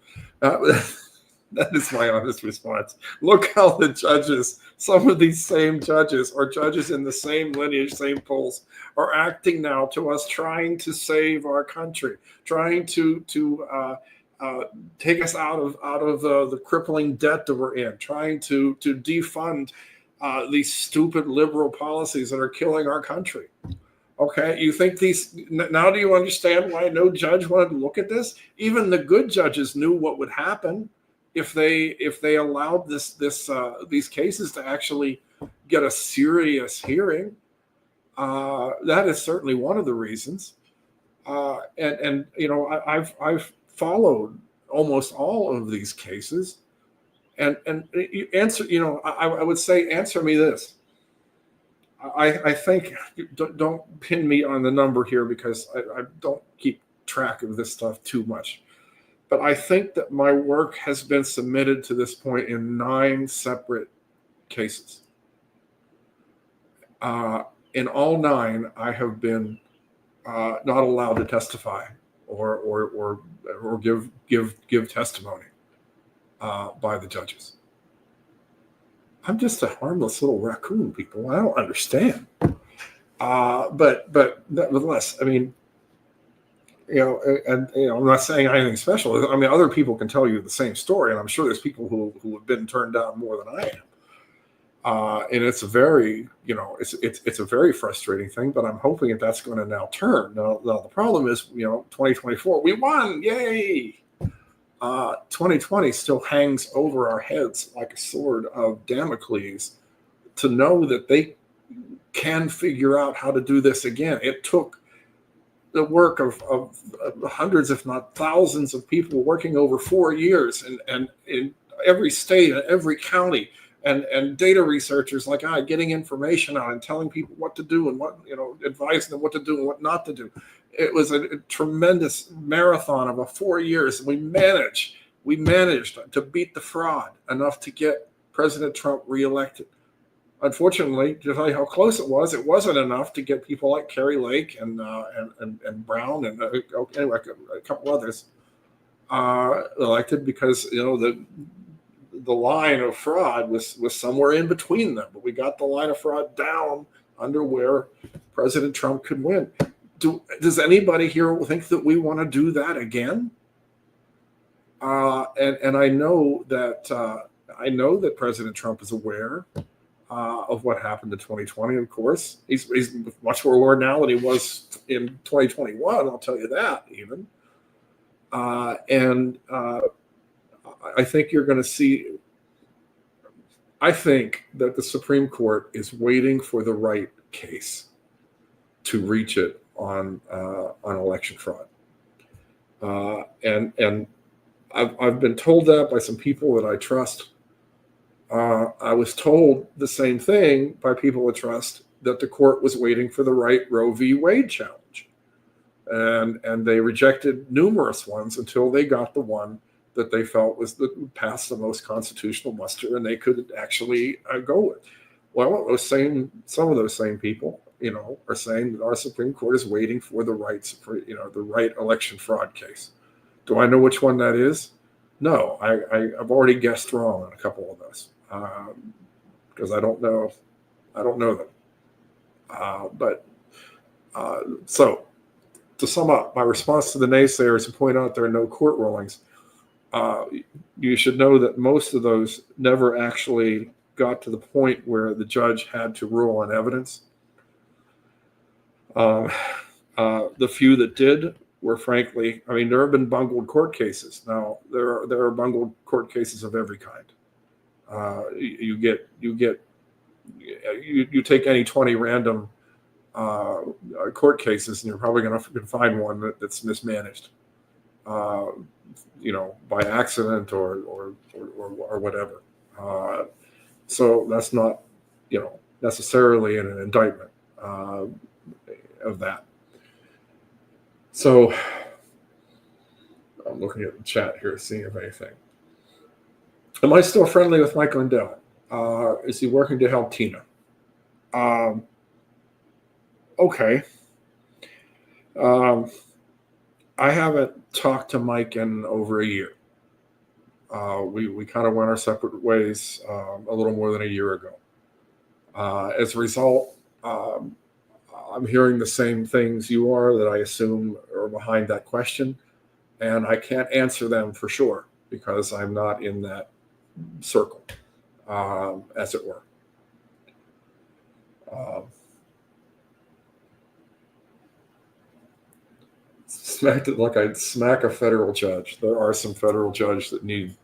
That is my honest response. Look how the judges, some of these same judges or judges in the same lineage, same polls, are acting now to us, trying to save our country, trying to take us out of the crippling debt that we're in, trying to defund these stupid liberal policies that are killing our country. Okay, you think now do you understand why no judge wanted to look at this? Even the good judges knew what would happen if they allowed these cases to actually get a serious hearing. That is certainly one of the reasons. I've followed almost all of these cases, and you answer. I would say, answer me this. I think, don't pin me on the number here because I don't keep track of this stuff too much. But I think that my work has been submitted to this point in 9 separate cases. In all 9, I have been not allowed to testify or give testimony by the judges. I'm just a harmless little raccoon, people. I don't understand. But nevertheless, I mean, I'm not saying anything special. I mean, other people can tell you the same story, and I'm sure there's people who have been turned down more than I am. And it's a very, it's a very frustrating thing. But I'm hoping that's going to now turn. Now the problem is, 2024, we won, yay! 2020 still hangs over our heads like a sword of Damocles. To know that they can figure out how to do this again. It took the work of hundreds, if not thousands, of people working over 4 years, and in every state and every county, and data researchers like I getting information out and telling people what to do and what, advising them what to do and what not to do. It was a tremendous marathon of 4 years. We managed to beat the fraud enough to get President Trump reelected. Unfortunately, to tell you how close it wasn't enough to get people like Kerry Lake and Brown and anyway, a couple others elected, because the line of fraud was somewhere in between them. But we got the line of fraud down under where President Trump could win. Does anybody here think that we want to do that again? And I know that President Trump is aware of what happened in 2020. Of course, he's much more aware now than he was in 2021. I'll tell you that even. I think you're going to see. I think that the Supreme Court is waiting for the right case to reach it on election fraud, and I've been told that by some people that I trust. I was told the same thing by people I trust, that the court was waiting for the right Roe v. Wade challenge, and they rejected numerous ones until they got the one that they felt was passed the most constitutional muster and they could actually go with. Well, some of those same people, are saying that our Supreme Court is waiting for the right, the right election fraud case. Do I know which one that is? No, I've already guessed wrong on a couple of those, because I don't know I don't know them. So to sum up, my response to the naysayers who point out there are no court rulings, you should know that most of those never actually got to the point where the judge had to rule on evidence. The few that did were, frankly, I mean, there have been bungled court cases. Now there are bungled court cases of every kind. You take any 20 random court cases, and you're probably going to find one that's mismanaged, by accident or whatever. So that's not, necessarily an indictment of that. So I'm looking at the chat here, seeing if anything. Am I still friendly with Mike Lindell? Is he working to help Tina? Okay. I haven't talked to Mike in over a year. We kind of went our separate ways a little more than a year ago. As a result, I'm hearing the same things you are that I assume are behind that question, and I can't answer them for sure because I'm not in that circle, as it were. Smacked it like I'd smack a federal judge. There are some federal judges that need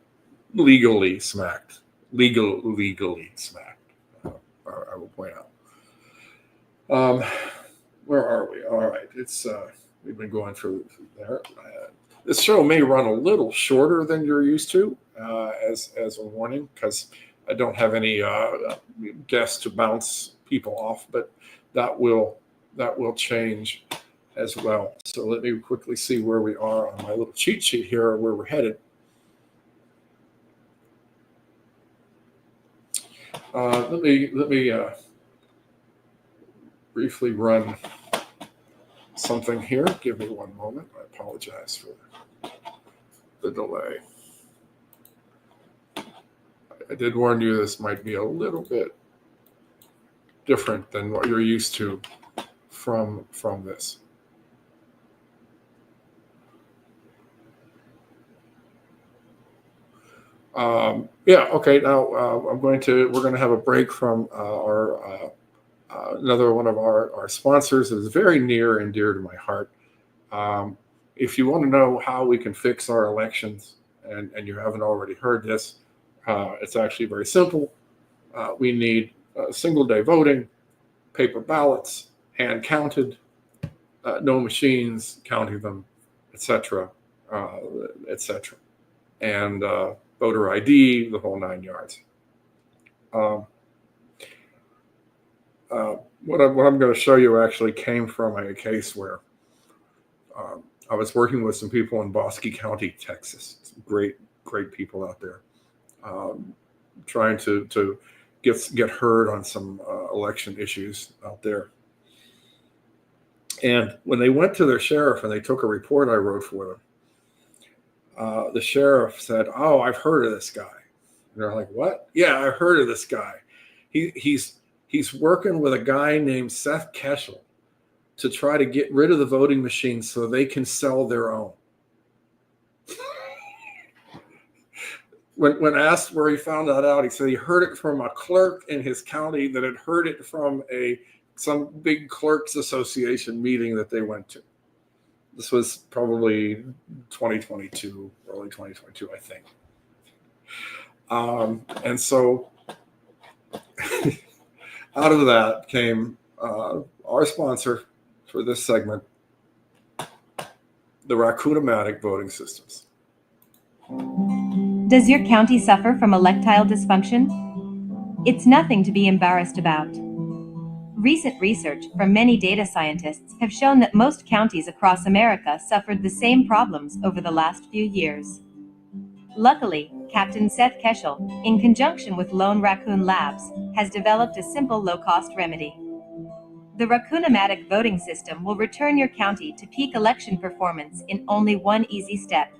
legally smacked. Legally smacked. I will point out. Where are we? All right. It's we've been going through there. This show may run a little shorter than you're used to, as a warning, because I don't have any guests to bounce people off, but that will change as well. So let me quickly see where we are on my little cheat sheet here, where we're headed. Let me briefly run something here. Give me one moment. I apologize for the delay. I did warn you this might be a little bit different than what you're used to from this. Okay. Now we're going to have a break from another one of our sponsors that is very near and dear to my heart. If you want to know how we can fix our elections, and you haven't already heard this, it's actually very simple. We need single day voting, paper ballots, hand counted, no machines counting them, etc., and voter ID, the whole 9 yards. What I'm going to show you actually came from a case where I was working with some people in Bosque County, Texas. Some great people out there, trying to get heard on some election issues out there. And when they went to their sheriff and they took a report I wrote for them, the sheriff said, "Oh, I've heard of this guy." And they're like, "What?" "Yeah, I've heard of this guy. He's working with a guy named Seth Keshel to try to get rid of the voting machines so they can sell their own." When asked where he found that out, he said he heard it from a clerk in his county that had heard it from some big clerks association meeting that they went to. This was probably 2022, early 2022, I think. And so out of that came our sponsor for this segment, the Raccoon-O-Matic voting systems. Does your county suffer from electile dysfunction? It's nothing to be embarrassed about. Recent research from many data scientists have shown that most counties across America suffered the same problems over the last few years. Luckily, Captain Seth Keshel, in conjunction with Lone Raccoon Labs, has developed a simple low-cost remedy. The Raccoon-O-Matic voting system will return your county to peak election performance in only one easy step.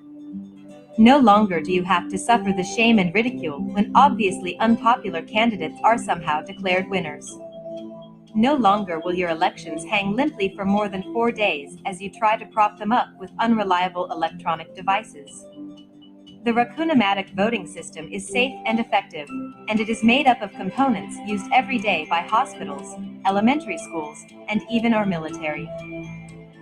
No longer do you have to suffer the shame and ridicule when obviously unpopular candidates are somehow declared winners. No longer will your elections hang limply for more than 4 days as you try to prop them up with unreliable electronic devices. The Raccoon-O-Matic voting system is safe and effective, and it is made up of components used every day by hospitals, elementary schools, and even our military.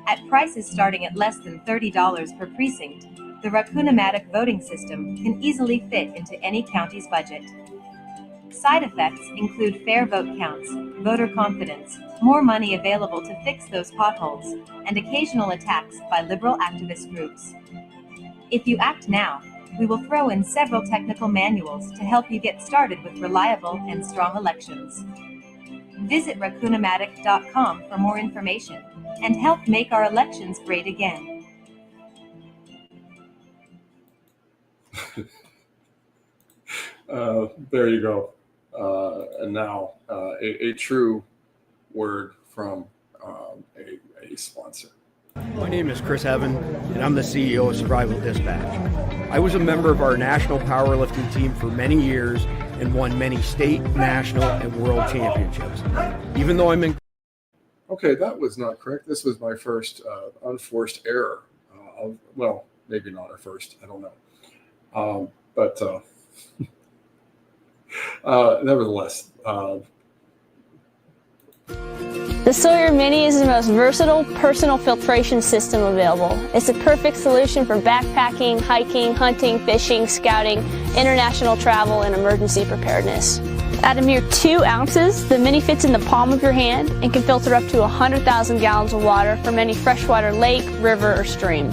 At prices starting at less than $30 per precinct, the Raccoon-O-Matic voting system can easily fit into any county's budget. Side effects include fair vote counts, voter confidence, more money available to fix those potholes, and occasional attacks by liberal activist groups. If you act now, we will throw in several technical manuals to help you get started with reliable and strong elections. Visit Raccoon-O-Matic.com for more information and help make our elections great again. There you go. And now a true word from a sponsor. My name is Chris Evan, and I'm the CEO of Survival Dispatch. I was a member of our national powerlifting team for many years and won many state, national, and world championships. Even though I'm in... Okay, that was not correct. This was my first unforced error. Well, maybe not our first. I don't know. But nevertheless... The Sawyer Mini is the most versatile personal filtration system available. It's a perfect solution for backpacking, hiking, hunting, fishing, scouting, international travel, and emergency preparedness. At a mere 2 ounces, the Mini fits in the palm of your hand and can filter up to 100,000 gallons of water from any freshwater lake, river, or stream.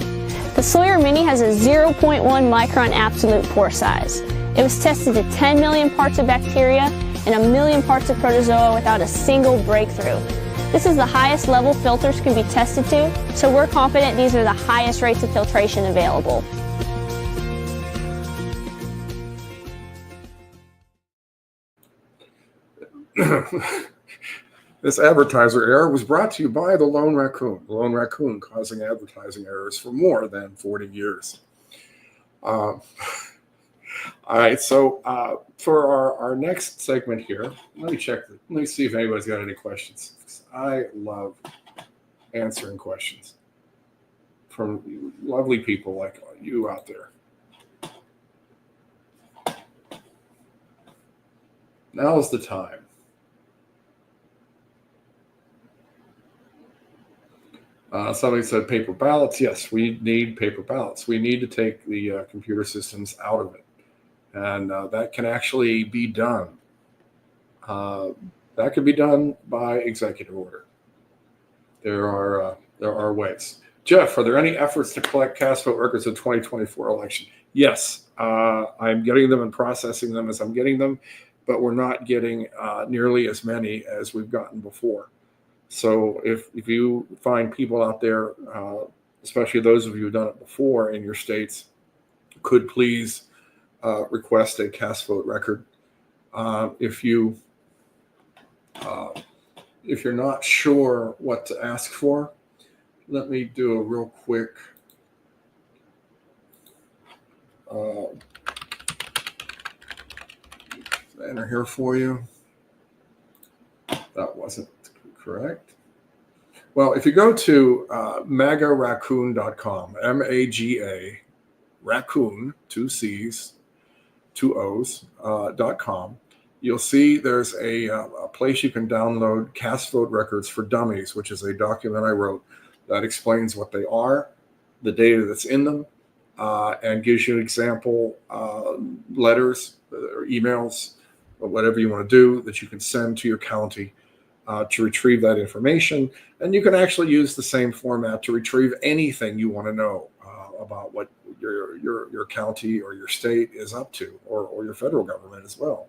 The Sawyer Mini has a 0.1 micron absolute pore size. It was tested to 10 million parts of bacteria and 1 million parts of protozoa without a single breakthrough. This is the highest level filters can be tested to, so we're confident these are the highest rates of filtration available. This advertiser error was brought to you by the Lone Raccoon. The Lone Raccoon causing advertising errors for more than 40 years. All right, so for our next segment here, let me see if anybody's got any questions. I love answering questions from lovely people like you out there. Now's the time. Somebody said paper ballots. Yes, we need paper ballots. We need to take the computer systems out of it. And that can actually be done. That could be done by executive order. There are ways. Jeff, are there any efforts to collect cast vote records of 2024 election? Yes, I'm getting them and processing them as I'm getting them, but we're not getting nearly as many as we've gotten before. So if you find people out there, especially those of you who've done it before in your states, could please request a cast vote record. If you're not sure what to ask for, let me do a real quick enter here for you. That wasn't correct. Well, if you go to magaraccoon.com, M-A-G-A, raccoon, 2 C's, 2 O's, .com, you'll see there's a place you can download cast vote records for dummies, which is a document I wrote that explains what they are, the data that's in them, and gives you example letters or emails or whatever you want to do that you can send to your county to retrieve that information. And you can actually use the same format to retrieve anything you want to know about what your county or your state is up to, or your federal government as well.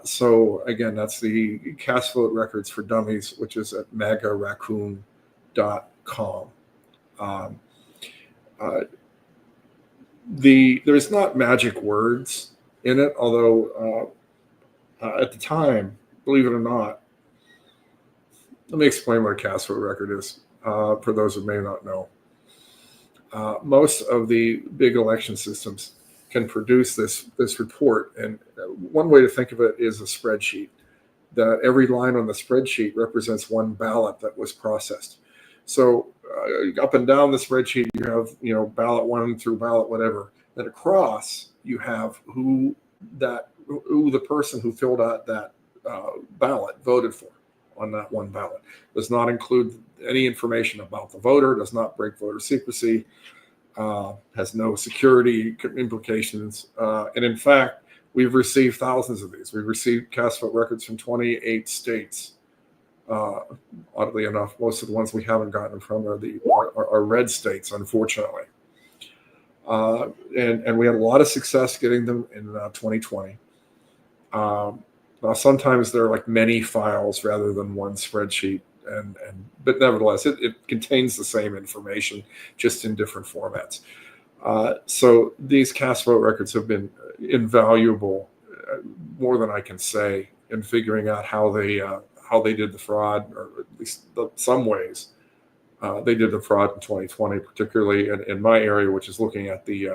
So again, that's the cast vote records for dummies, which is at magaraccoon.com. There's not magic words in it, although at the time, believe it or not, let me explain what a cast vote record is for those who may not know. Most of the big election systems can produce this report, and one way to think of it is a spreadsheet. that every line on the spreadsheet represents one ballot that was processed. So up and down the spreadsheet, you have, ballot one through ballot whatever. Then across, you have who the person who filled out that ballot voted for on that one ballot. Does not include any information about the voter, does not break voter secrecy, has no security implications. And in fact, we've received thousands of these. We've received cast vote records from 28 states. Oddly enough, most of the ones we haven't gotten from are red states, unfortunately. And we had a lot of success getting them in 2020. Now sometimes they're like many files rather than one spreadsheet, but nevertheless, it contains the same information, just in different formats. So these cast vote records have been invaluable, more than I can say, in figuring out how they did the fraud, or at least some ways they did the fraud in 2020, particularly in my area, which is looking at the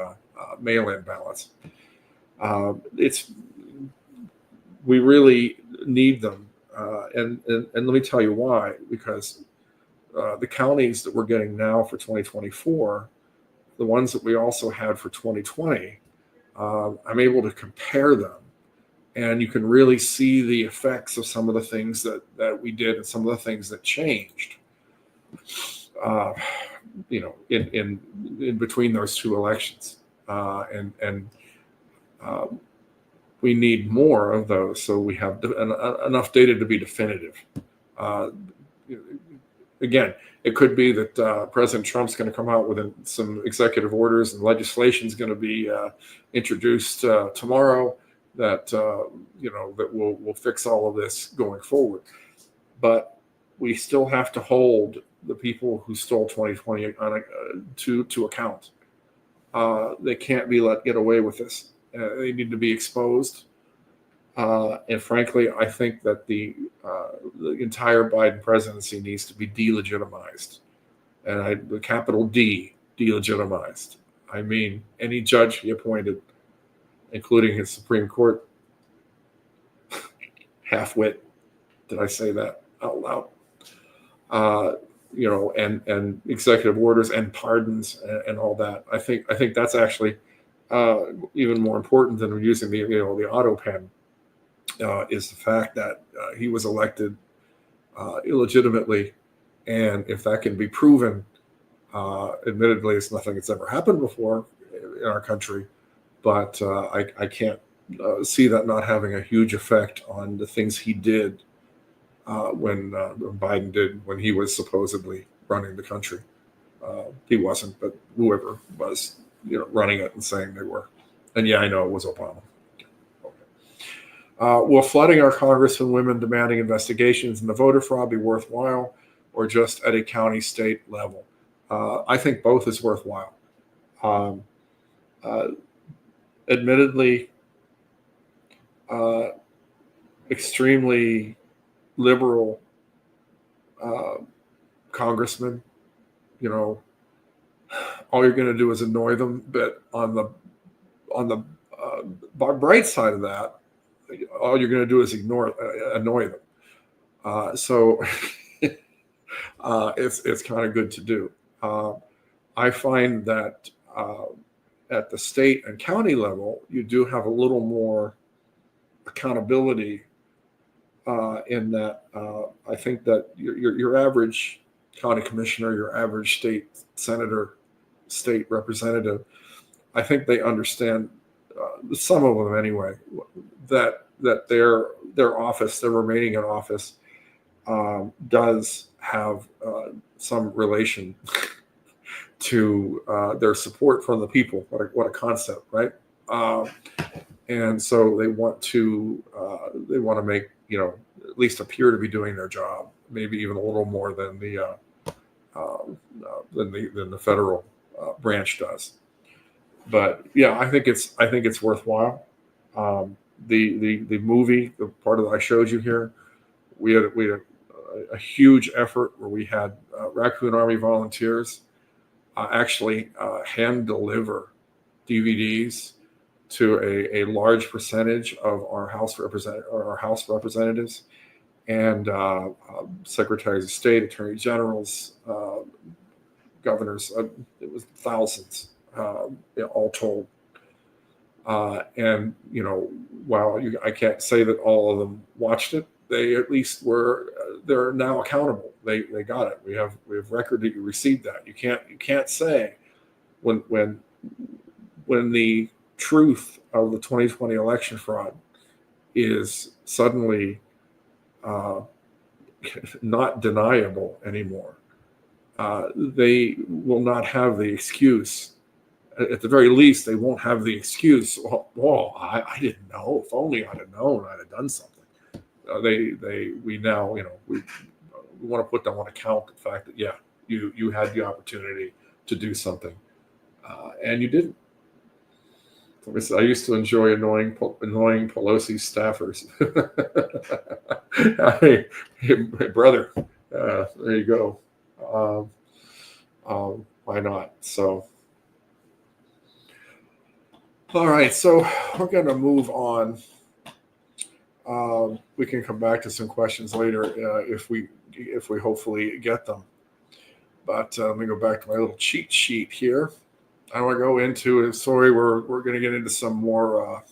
mail-in ballots. We really need them, and let me tell you why. Because the counties that we're getting now for 2024, the ones that we also had for 2020, I'm able to compare them, and you can really see the effects of some of the things that we did and some of the things that changed. In between those two elections, and we need more of those, so we have enough data to be definitive. Again, it could be that President Trump's going to come out with some executive orders, and legislation is going to be introduced tomorrow that that will fix all of this going forward. But we still have to hold the people who stole 2020 to account. They can't be let get away with this. They need to be exposed. And frankly, I think that the entire Biden presidency needs to be delegitimized. And the capital D, delegitimized. I mean, any judge he appointed, including his Supreme Court half-wit. Did I say that out loud? And executive orders and pardons and all that. I think that's actually even more important than using the auto pen, is the fact that he was elected illegitimately, and if that can be proven, admittedly, it's nothing that's ever happened before in our country, but I can't see that not having a huge effect on the things he did when Biden did when he was supposedly running the country. He wasn't, but whoever was, running it and saying they were. And yeah, I know it was Obama. Okay. Will flooding our Congress with women demanding investigations into voter fraud be worthwhile, or just at a county state level? I think both is worthwhile. Admittedly, extremely liberal congressmen, all you're going to do is annoy them. But on the bright side of that, all you're going to do is annoy them. So it's kind of good to do. I find that at the state and county level, you do have a little more accountability in that. I think that your average county commissioner, your average state senator, state representative, I think they understand, some of them anyway, that their office, their remaining in office, does have some relation to their support from the people. What a concept, right? And so they want to make, at least appear to be doing their job, maybe even a little more than the federal branch does. But yeah, I think it's worthwhile. The movie, the part that I showed you here, we had a huge effort where we had Raccoon Army volunteers actually hand deliver DVDs to a large percentage of our House representatives, and secretaries of state, attorney generals, governors. It was thousands, all told. And while I can't say that all of them watched it, they at least were. They're now accountable. They got it. We have record that you received that. You can't say when the truth of the 2020 election fraud is suddenly not deniable anymore. They will not have the excuse. At the very least, they won't have the excuse. Oh, I didn't know. If only I'd have known, I'd have done something. We now, we want to put them on account the fact that you had the opportunity to do something, and you didn't. I used to enjoy annoying Pelosi staffers. Hey, brother, there you go. Why not? So, all right. So we're going to move on. We can come back to some questions later if we hopefully get them. But let me go back to my little cheat sheet here. I want to go into a story where we're going to get into some more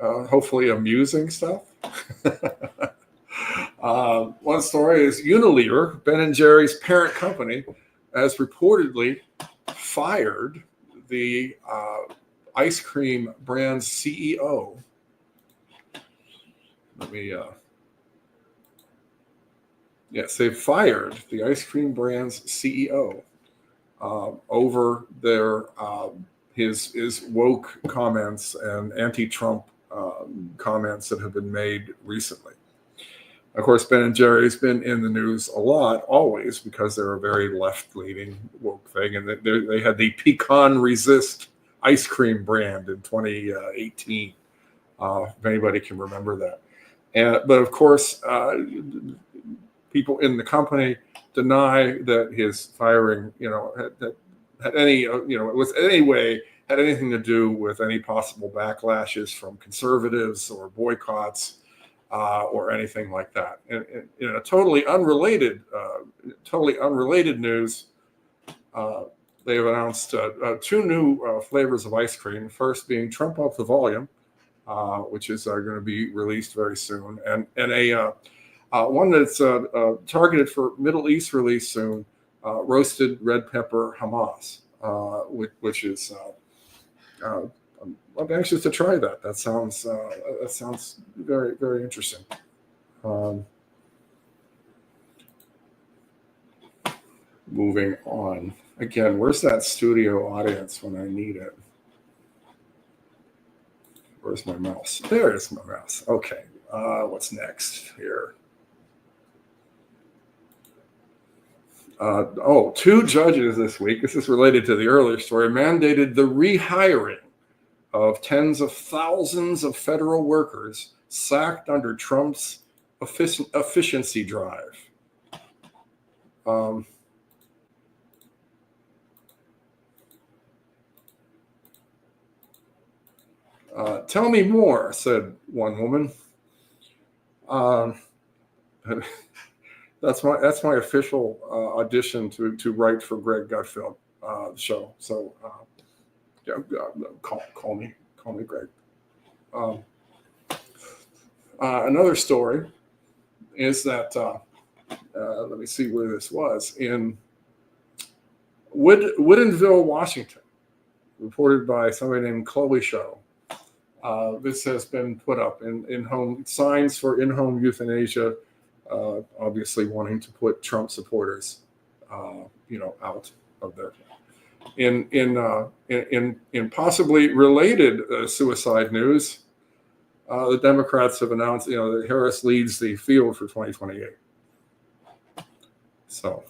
hopefully amusing stuff. One story is Unilever, Ben & Jerry's parent company, has reportedly fired the ice cream brand's CEO. Yes, they fired the ice cream brand's CEO over their his woke comments and anti-Trump comments that have been made recently. Of course, Ben & Jerry's been in the news a lot, always, because they're a very left-leaning woke thing, and they had the Pecan Resist ice cream brand in 2018. If anybody can remember that. But of course, people in the company deny that his firing, had any, was had anything to do with any possible backlashes from conservatives or boycotts or anything like that. And in a totally unrelated news, they have announced two new flavors of ice cream. First being Trump Up the Volume, which is going to be released very soon, and a one that's targeted for Middle East release soon, roasted red pepper Hamas, which is I'm anxious to try that. That sounds very, very interesting. Moving on. Again, where's that studio audience when I need it? Where's my mouse? There is my mouse. Okay. What's next here? Two judges this week, this is related to the earlier story, mandated the rehiring of tens of thousands of federal workers sacked under Trump's efficiency drive. Tell me more, said one woman. That's my official audition to write for Greg Gutfeld show. So call me Greg. Another story is that let me see where this was, in Woodinville, Washington, reported by somebody named Chloe Show. This has been put up in home signs for in-home euthanasia. Obviously wanting to put Trump supporters, out of there. In possibly related suicide news, the Democrats have announced, that Harris leads the field for 2028. So,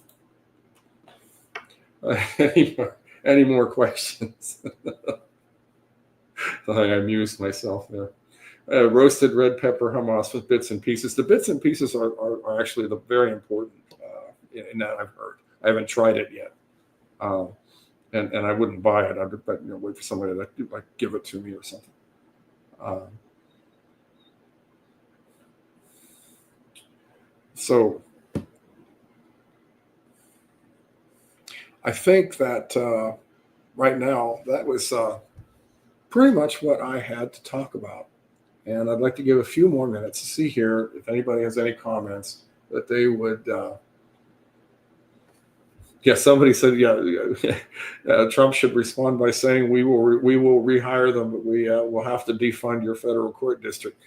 any more questions? I amused myself there. Roasted red pepper Hamas with bits and pieces. The bits and pieces are actually the very important in that I've heard. I haven't tried it yet, and I wouldn't buy it. I'd wait for somebody to give it to me or something. So I think that right now that was pretty much what I had to talk about. And I'd like to give a few more minutes to see here if anybody has any comments that they would. Somebody said, Trump should respond by saying we will rehire them, but we will have to defund your federal court district.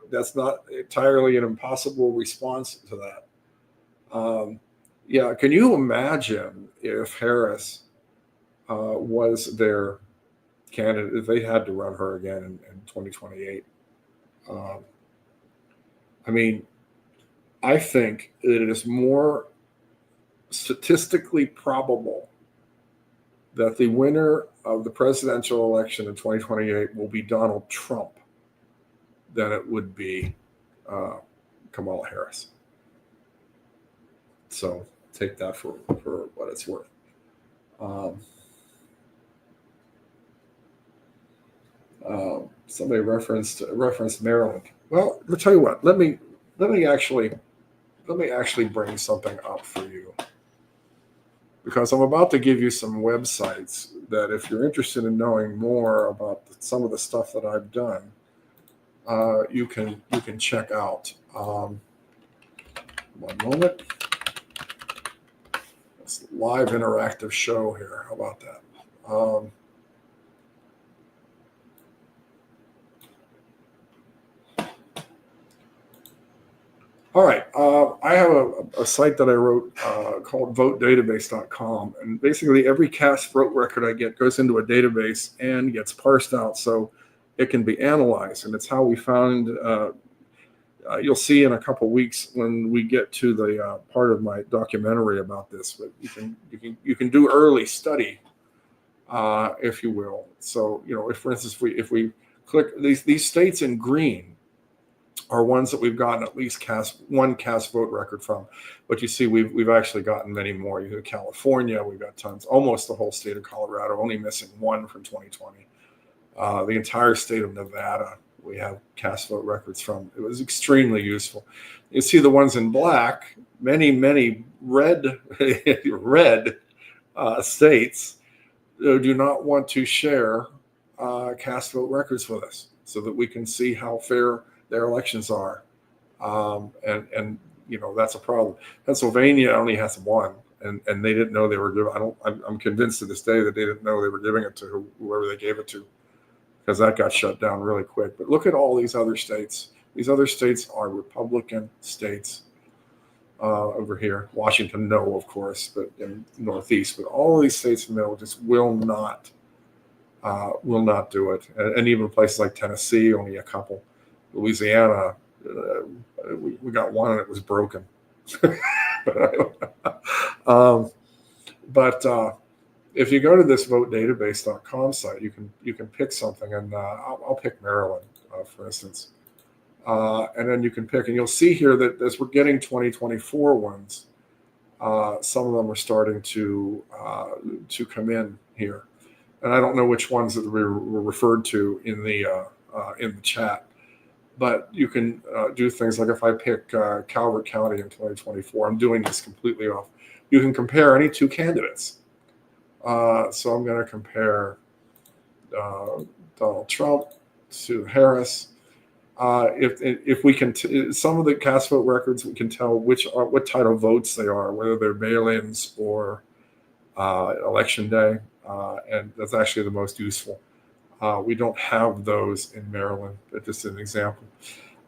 That's not entirely an impossible response to that. Can you imagine if Harris was their candidate, if they had to run her again in 2028? I think that it is more statistically probable that the winner of the presidential election in 2028 will be Donald Trump than it would be Kamala Harris. So take that for what it's worth. Somebody referenced Maryland. Well, I'll tell you what. Let me actually bring something up for you, because I'm about to give you some websites that, if you're interested in knowing more about some of the stuff that I've done, you can check out. One moment. It's a live interactive show here. How about that? All right. I have a site that I wrote called votedatabase.com. And basically every cast vote record I get goes into a database and gets parsed out so it can be analyzed. And it's how we found, you'll see in a couple weeks when we get to the part of my documentary about this, but you can do early study, if you will. So, if, for instance, if we click these states in green, are ones that we've gotten at least one cast vote record from. But you see, we've actually gotten many more. You have California, we've got tons, almost the whole state of Colorado, only missing one from 2020. The entire state of Nevada, we have cast vote records from. It was extremely useful. You see the ones in black, many red states do not want to share cast vote records with us so that we can see how fair their elections are, and that's a problem. Pennsylvania only has one, and they didn't know they were giving. I'm convinced to this day that they didn't know they were giving it to whoever they gave it to, because that got shut down really quick. But look at all these other states. These other states are Republican states. Over here, Washington, no, of course, but in Northeast. But all of these states in the middle just will not do it, and even places like Tennessee, only a couple. Louisiana, we got one and it was broken. But if you go to this votedatabase.com site, you can pick something, and I'll pick Maryland, for instance, and then you can pick, and you'll see here that as we're getting 2024 ones, some of them are starting to come in here, and I don't know which ones that were referred to in the chat. But you can do things like, if I pick Calvert County in 2024, I'm doing this completely off. You can compare any two candidates. So I'm going to compare Donald Trump to Harris. If we can, some of the cast vote records, we can tell what type of votes they are, whether they're mail-ins or election day, and that's actually the most useful. We don't have those in Maryland, but just an example.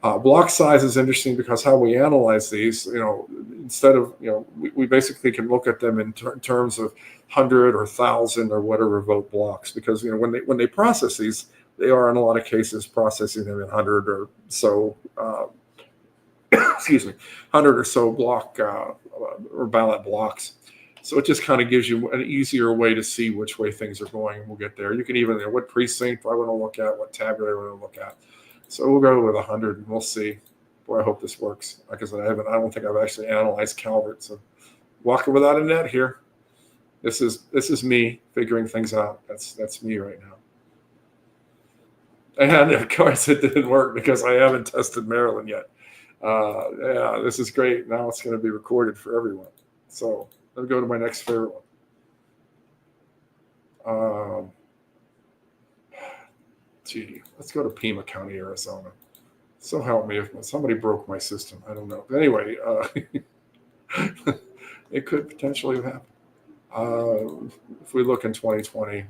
Block size is interesting because how we analyze these, instead of, we basically can look at them in terms of 100 or 1,000 or whatever vote blocks, because, when they process these, they are in a lot of cases processing them in 100 or so, 100 or so block or ballot blocks. So it just kind of gives you an easier way to see which way things are going, and we'll get there. You can even, what precinct I want to look at, what tabulator I want to look at. So we'll go with 100, and we'll see. Boy, I hope this works. Like I said, I don't think I've actually analyzed Calvert. So walking without a net here. This is me figuring things out. That's me right now. And of course, it didn't work because I haven't tested Maryland yet. Yeah, this is great. Now it's going to be recorded for everyone. So let's go to my next favorite one. Let's go to Pima County, Arizona. So help me if somebody broke my system. I don't know. But anyway, it could potentially happen. If we look in 2020,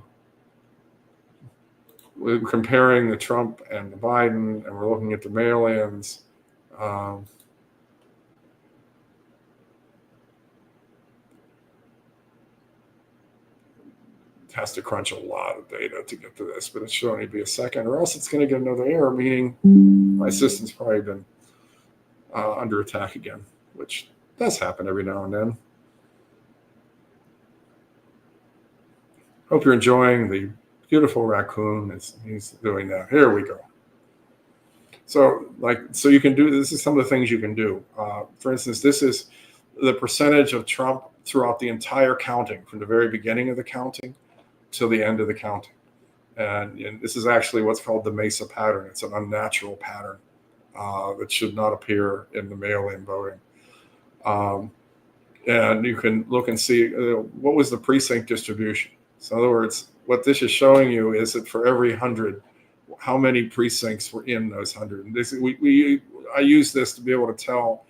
we're comparing the Trump and the Biden, and we're looking at the mail-ins. Has to crunch a lot of data to get to this, but it should only be a second, or else it's going to get another error, meaning my system's probably been under attack again, which does happen every now and then. Hope you're enjoying the beautiful raccoon as he's doing that. Here we go. So you can do, this is some of the things you can do. For instance, this is the percentage of Trump throughout the entire counting, from the very beginning of the counting till the end of the counting. And this is actually what's called the Mesa pattern. It's an unnatural pattern that should not appear in the mail-in voting. And you can look and see what was the precinct distribution. So in other words, what this is showing you is that for every 100, how many precincts were in those 100. I use this to be able to tell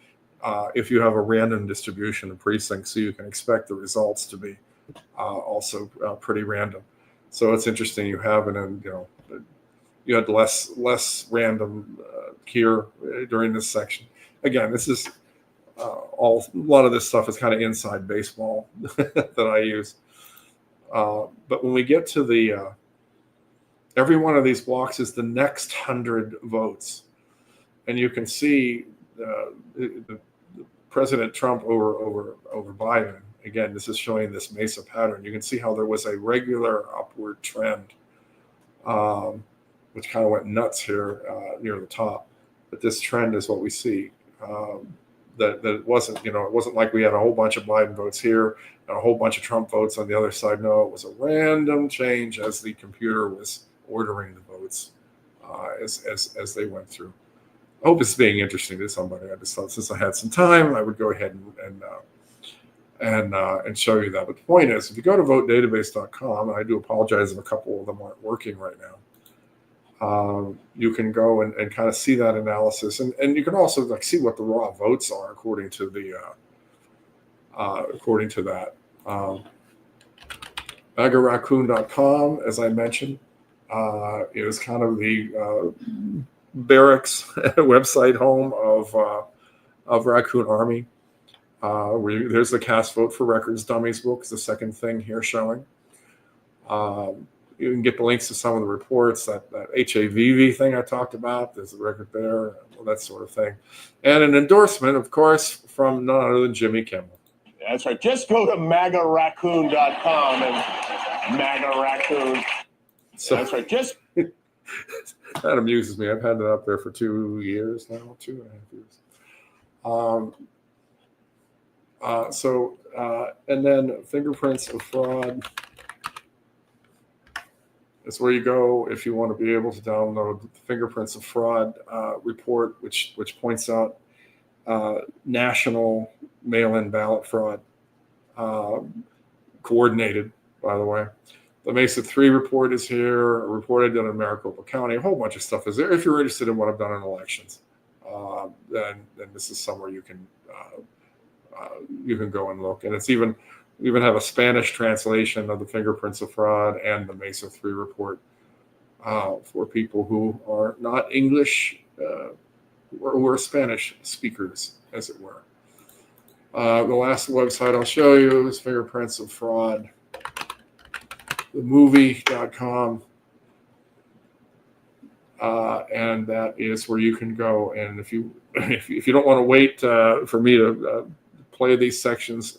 if you have a random distribution of precincts, so you can expect the results to be also pretty random. So it's interesting you have it, and you had less random here during this section. Again, this is a lot of this stuff is kind of inside baseball that I use. But when we get to the every one of these blocks is the next 100 votes, and you can see the President Trump over Biden. Again, this is showing this Mesa pattern. You can see how there was a regular upward trend, which kind of went nuts here near the top. But this trend is what we see. That it wasn't, it wasn't like we had a whole bunch of Biden votes here and a whole bunch of Trump votes on the other side. No, it was a random change as the computer was ordering the votes as they went through. I hope it's being interesting to somebody. I just thought since I had some time, I would go ahead and show you that. But the point is, if you go to votedatabase.com, and I do apologize if a couple of them aren't working right now, you can go and kind of see that analysis, and you can also see what the raw votes are according to that. MAGARaccoon.com, as I mentioned, is kind of the barracks website home of Raccoon Army. There's the Cast Vote for Records Dummies book, is the second thing here showing. You can get the links to some of the reports, that HAVV thing I talked about. There's a record there, that sort of thing. And an endorsement, of course, from none other than Jimmy Kimmel. That's right. Just go to MAGARaccoon.com and MAGA Raccoon. So, that's right. Just that amuses me. I've had it up there for 2 years now, 2.5 years. And then Fingerprints of Fraud. That's where you go if you want to be able to download the Fingerprints of Fraud report, which points out national mail-in ballot fraud, coordinated, by the way. The Mesa 3 report is here, a report I did in Maricopa County, a whole bunch of stuff is there. If you're interested in what I've done in elections, then this is somewhere you can go and look. And it's even have a Spanish translation of the Fingerprints of Fraud and the Mesa 3 report for people who are not English or who are Spanish speakers, as it were. The last website I'll show you is Fingerprints of Fraud, themovie.com. And that is where you can go. And if you don't want to wait for me to play these sections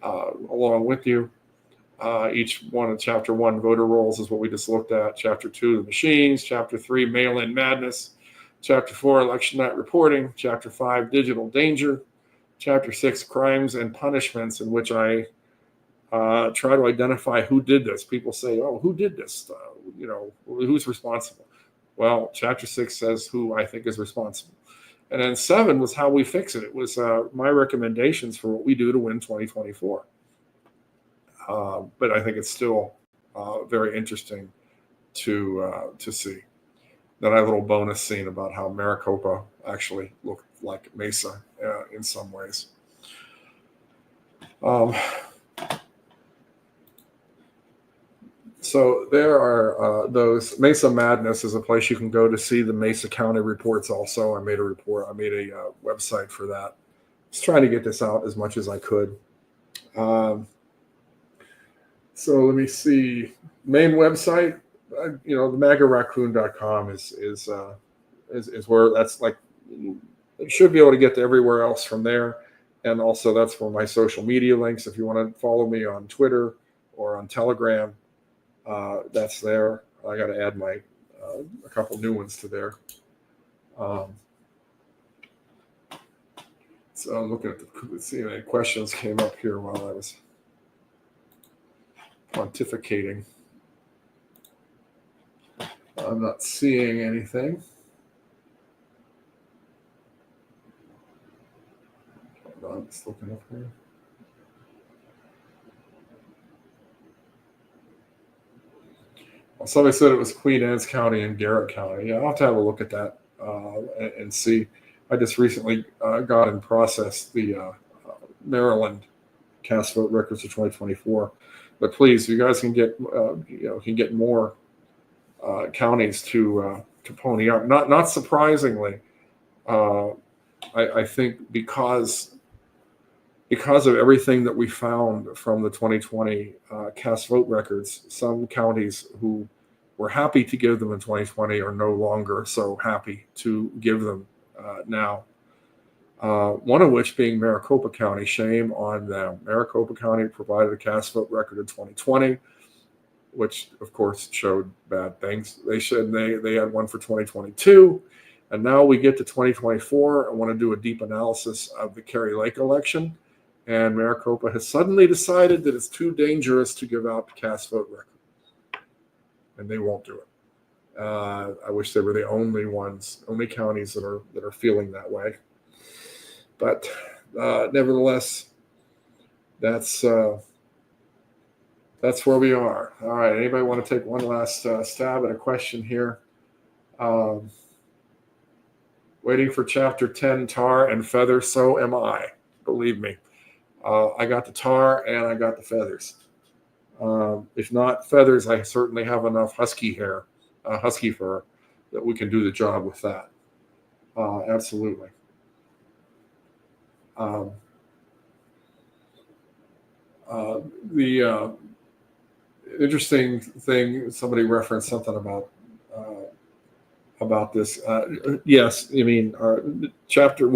along with you, each one of Chapter 1, voter rolls, is what we just looked at. Chapter 2, the machines. Chapter 3, mail-in madness. Chapter 4, election night reporting. Chapter 5, digital danger. Chapter 6, crimes and punishments, in which I try to identify who did this. People say, "Oh, who did this? Who's responsible?" Well, Chapter 6 says who I think is responsible. And then 7 was how we fix it. It was my recommendations for what we do to win 2024. But I think it's still very interesting to see. Then I have a little bonus scene about how Maricopa actually looked like Mesa in some ways. So there are those. Mesa Madness is a place you can go to see the Mesa County reports also. I made a website for that. Just trying to get this out as much as I could. So let me see. Main website, the magaraccoon.com is where that's like, you should be able to get to everywhere else from there. And also that's for my social media links. If you want to follow me on Twitter or on Telegram, that's there. I got to add a couple new ones to there. So I'm looking at let's see if any questions came up here while I was pontificating. I'm not seeing anything. Hold on, just looking up here. Well, somebody said it was Queen Anne's County and Garrett County. Yeah, I'll have to have a look at that and see. I just recently got in process the Maryland cast vote records for 2024. But please, if you guys can get more counties to pony up. Not surprisingly, I think because of everything that we found from the 2020 cast vote records, some counties who were happy to give them in 2020 are no longer so happy to give them now. One of which being Maricopa County. Shame on them. Maricopa County provided a cast vote record in 2020, which of course showed bad things. They had one for 2022, and now we get to 2024. I want to do a deep analysis of the Kerry Lake election, and Maricopa has suddenly decided that it's too dangerous to give out the cast vote record, and they won't do it. I wish they were the only counties that are feeling that way. But nevertheless, that's where we are. All right. Anybody want to take one last stab at a question here? Waiting for Chapter 10 tar and feathers. So am I. Believe me. I got the tar and I got the feathers. If not feathers, I certainly have enough husky fur that we can do the job with that. Absolutely. The interesting thing, somebody referenced something about this. Yes, I mean, chapter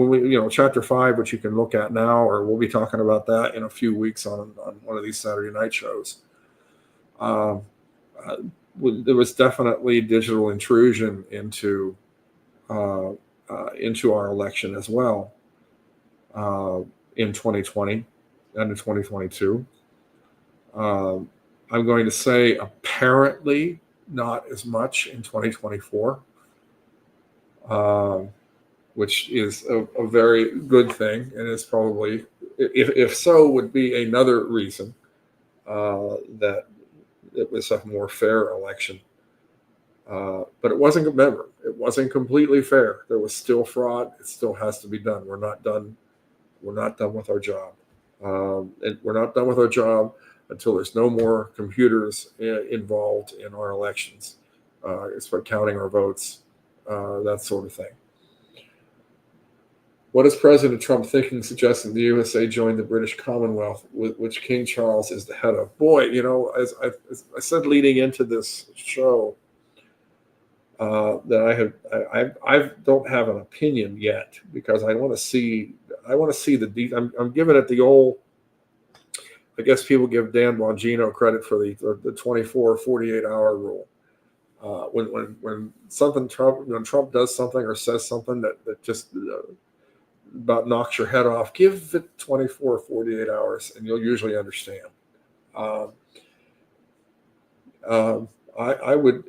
5, which you can look at now, or we'll be talking about that in a few weeks on one of these Saturday night shows. There was definitely digital intrusion into our election as well in 2020 and in 2022. I'm going to say apparently not as much in 2024, which is a very good thing, and is probably, if so, would be another reason that it was a more fair election. But it wasn't completely fair. There was still fraud. It still has to be done. We're not done with our job. And we're not done with our job until there's no more computers involved in our elections. It's for counting our votes, that sort of thing. What is President Trump thinking, suggesting the USA join the British Commonwealth, which King Charles is the head of? Boy, as I said leading into this show, that I don't have an opinion yet, because I want to see the I'm giving it the old, I guess people give Dan Bongino credit for the 48-hour rule. When Trump does something or says something that just about knocks your head off, give it 48 hours and you'll usually understand. I would,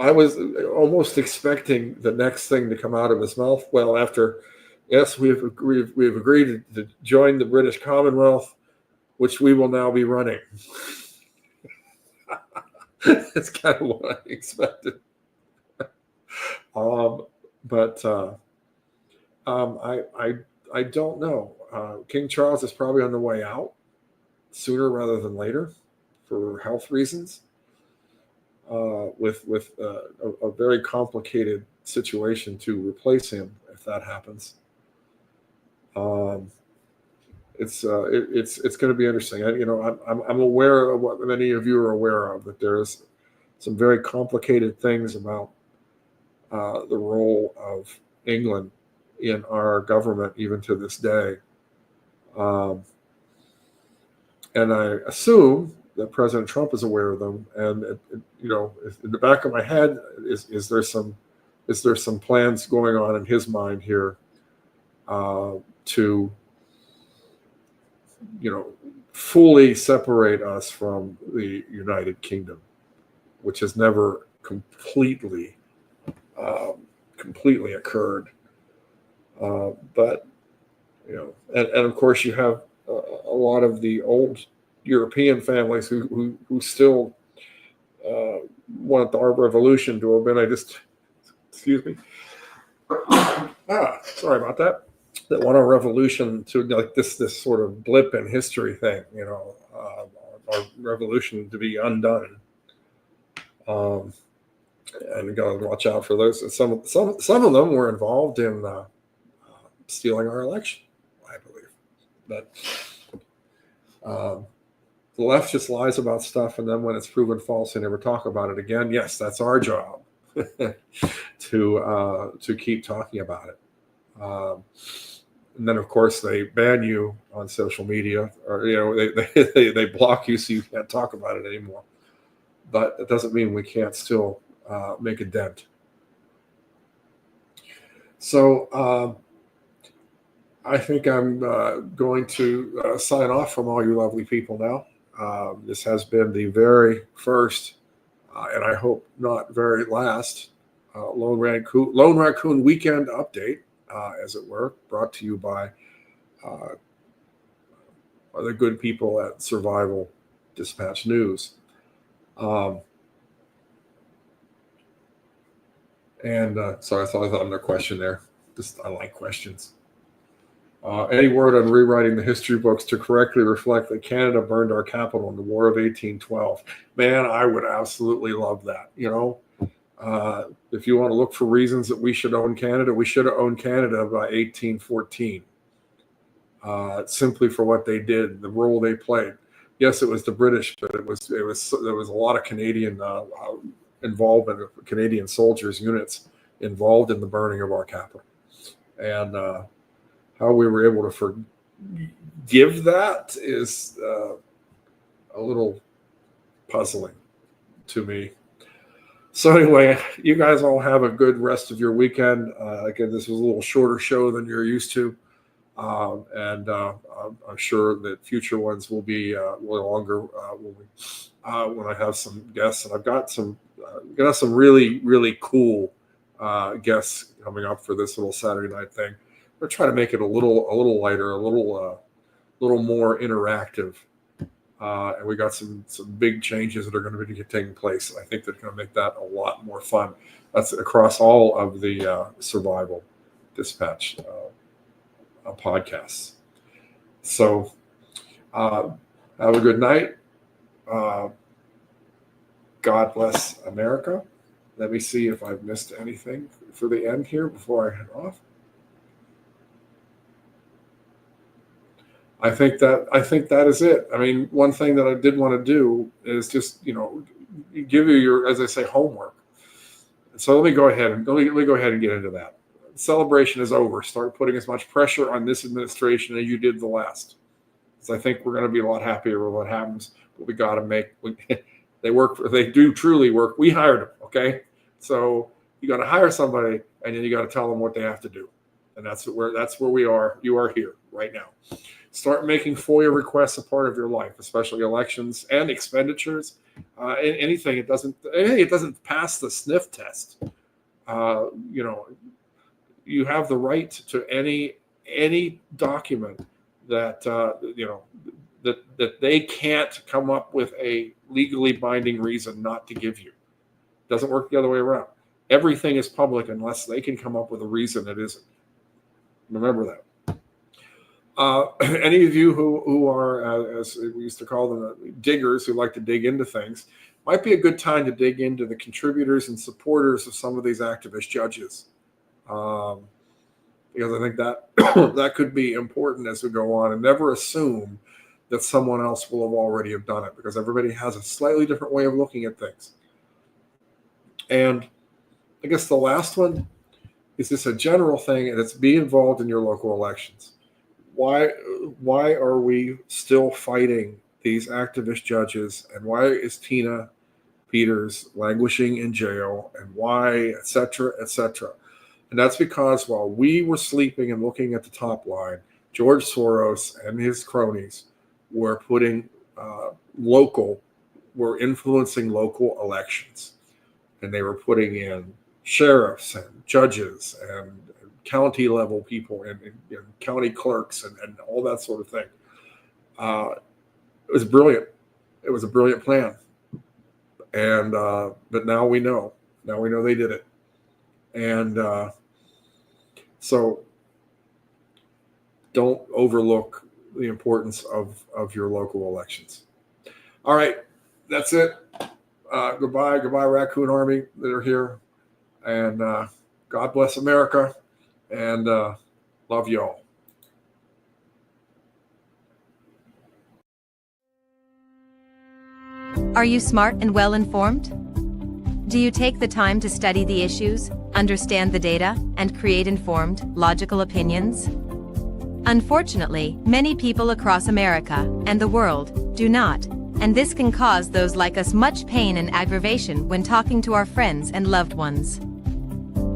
I was almost expecting the next thing to come out of his mouth. Well, after, yes, we've agreed to join the British Commonwealth, which we will now be running. That's kind of what I expected. I don't know. King Charles is probably on the way out sooner rather than later for health reasons. With a very complicated situation to replace him if that happens. It's going to be interesting. I'm aware of what many of you are aware of, that there's some very complicated things about the role of England in our government even to this day. And I assume that President Trump is aware of them, and in the back of my head is there some plans going on in his mind here to fully separate us from the United Kingdom, which has never completely occurred. But and of course you have a lot of the old European families who still want our revolution to have been. Excuse me. Sorry about that. That want our revolution to like this sort of blip in history thing. Our revolution to be undone. And you got to watch out for those. Some of them were involved in stealing our election, I believe. But the left just lies about stuff, and then when it's proven false, they never talk about it again. Yes, that's our job to keep talking about it. And then, of course, they ban you on social media, or they block you so you can't talk about it anymore. But it doesn't mean we can't still make a dent. So I think I'm going to sign off from all you lovely people now. This has been the very first, and I hope not very last, Lone Raccoon Weekend Update, as it were, brought to you by the good people at Survival Dispatch News. Sorry, I thought another question there. I like questions. Any word on rewriting the history books to correctly reflect that Canada burned our capital in the War of 1812? Man, I would absolutely love that. If you want to look for reasons that we should own Canada, we should have owned Canada by 1814. Simply for what they did, the role they played. Yes, it was the British, but there was a lot of Canadian involvement of Canadian soldiers, units involved in the burning of our capital, and how we were able to forgive that is a little puzzling to me. So anyway, you guys all have a good rest of your weekend. Again, this was a little shorter show than you're used to. And I'm sure that future ones will be a little longer when I have some guests. And I've got some really, really cool guests coming up for this little Saturday night thing. We're trying to make it a little lighter, a little more interactive. And we got some big changes that are going to be taking place. I think they're going to make that a lot more fun. That's across all of the Survival Dispatch podcasts. So have a good night. God bless America. Let me see if I've missed anything for the end here before I head off. I think that is it. I mean, one thing that I did want to do is just give you your, as I say, homework. So let me go ahead and get into that. The celebration is over. Start putting as much pressure on this administration as you did the last. Because I think we're going to be a lot happier with what happens. But we got to make. They do truly work. We hired them. Okay, so you got to hire somebody, and then you got to tell them what they have to do. And that's where we are. You are here right now. Start making FOIA requests a part of your life, especially elections and expenditures. Anything it doesn't pass the sniff test. You have the right to any document that that they can't come up with a legally binding reason not to give you. It doesn't work the other way around. Everything is public unless they can come up with a reason it isn't. Remember that. Any of you who are, as we used to call them, diggers, who like to dig into things, might be a good time to dig into the contributors and supporters of some of these activist judges. Because I think that that could be important as we go on, and never assume that someone else will have done it, because everybody has a slightly different way of looking at things. And I guess the last one is just a general thing, and it's be involved in your local elections. Why are we still fighting these activist judges, and why is Tina Peters languishing in jail, and why, et cetera, et cetera? And that's because while we were sleeping and looking at the top line, George Soros and his cronies were were influencing local elections. And they were putting in sheriffs and judges and county level people and county clerks and all that sort of thing. It was brilliant. It was a brilliant plan. And but now we know. Now we know they did it. And so don't overlook the importance of your local elections. All right, that's it. Goodbye, Raccoon Army that are here. And God bless America. And love y'all. Are you smart and well informed? Do you take the time to study the issues, understand the data, and create informed, logical opinions? Unfortunately, many people across America and the world do not, and this can cause those like us much pain and aggravation when talking to our friends and loved ones.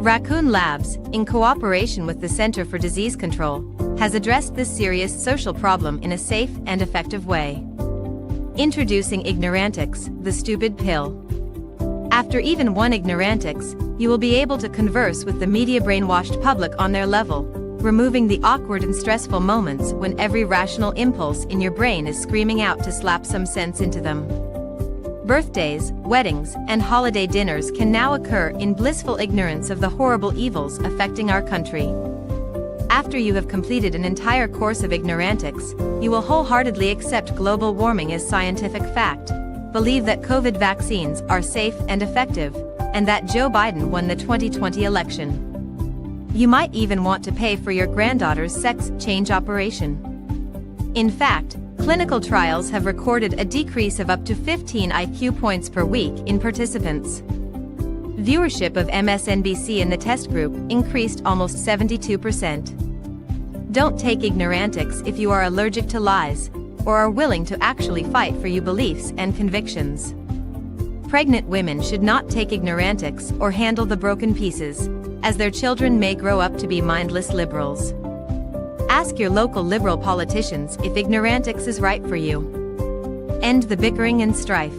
Raccoon Labs, in cooperation with the Center for Disease Control, has addressed this serious social problem in a safe and effective way. Introducing Ignorantix, the stupid pill. After even one Ignorantix, you will be able to converse with the media brainwashed public on their level, removing the awkward and stressful moments when every rational impulse in your brain is screaming out to slap some sense into them. Birthdays, weddings, and holiday dinners can now occur in blissful ignorance of the horrible evils affecting our country. After you have completed an entire course of Ignorantix, you will wholeheartedly accept global warming as scientific fact, believe that COVID vaccines are safe and effective, and that Joe Biden won the 2020 election. You might even want to pay for your granddaughter's sex change operation. In fact, clinical trials have recorded a decrease of up to 15 IQ points per week in participants. Viewership of MSNBC in the test group increased almost 72%. Don't take Ignorantix if you are allergic to lies, or are willing to actually fight for your beliefs and convictions. Pregnant women should not take Ignorantix or handle the broken pieces, as their children may grow up to be mindless liberals. Ask your local liberal politicians if Ignorantix is right for you. End the bickering and strife.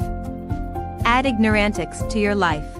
Add Ignorantix to your life.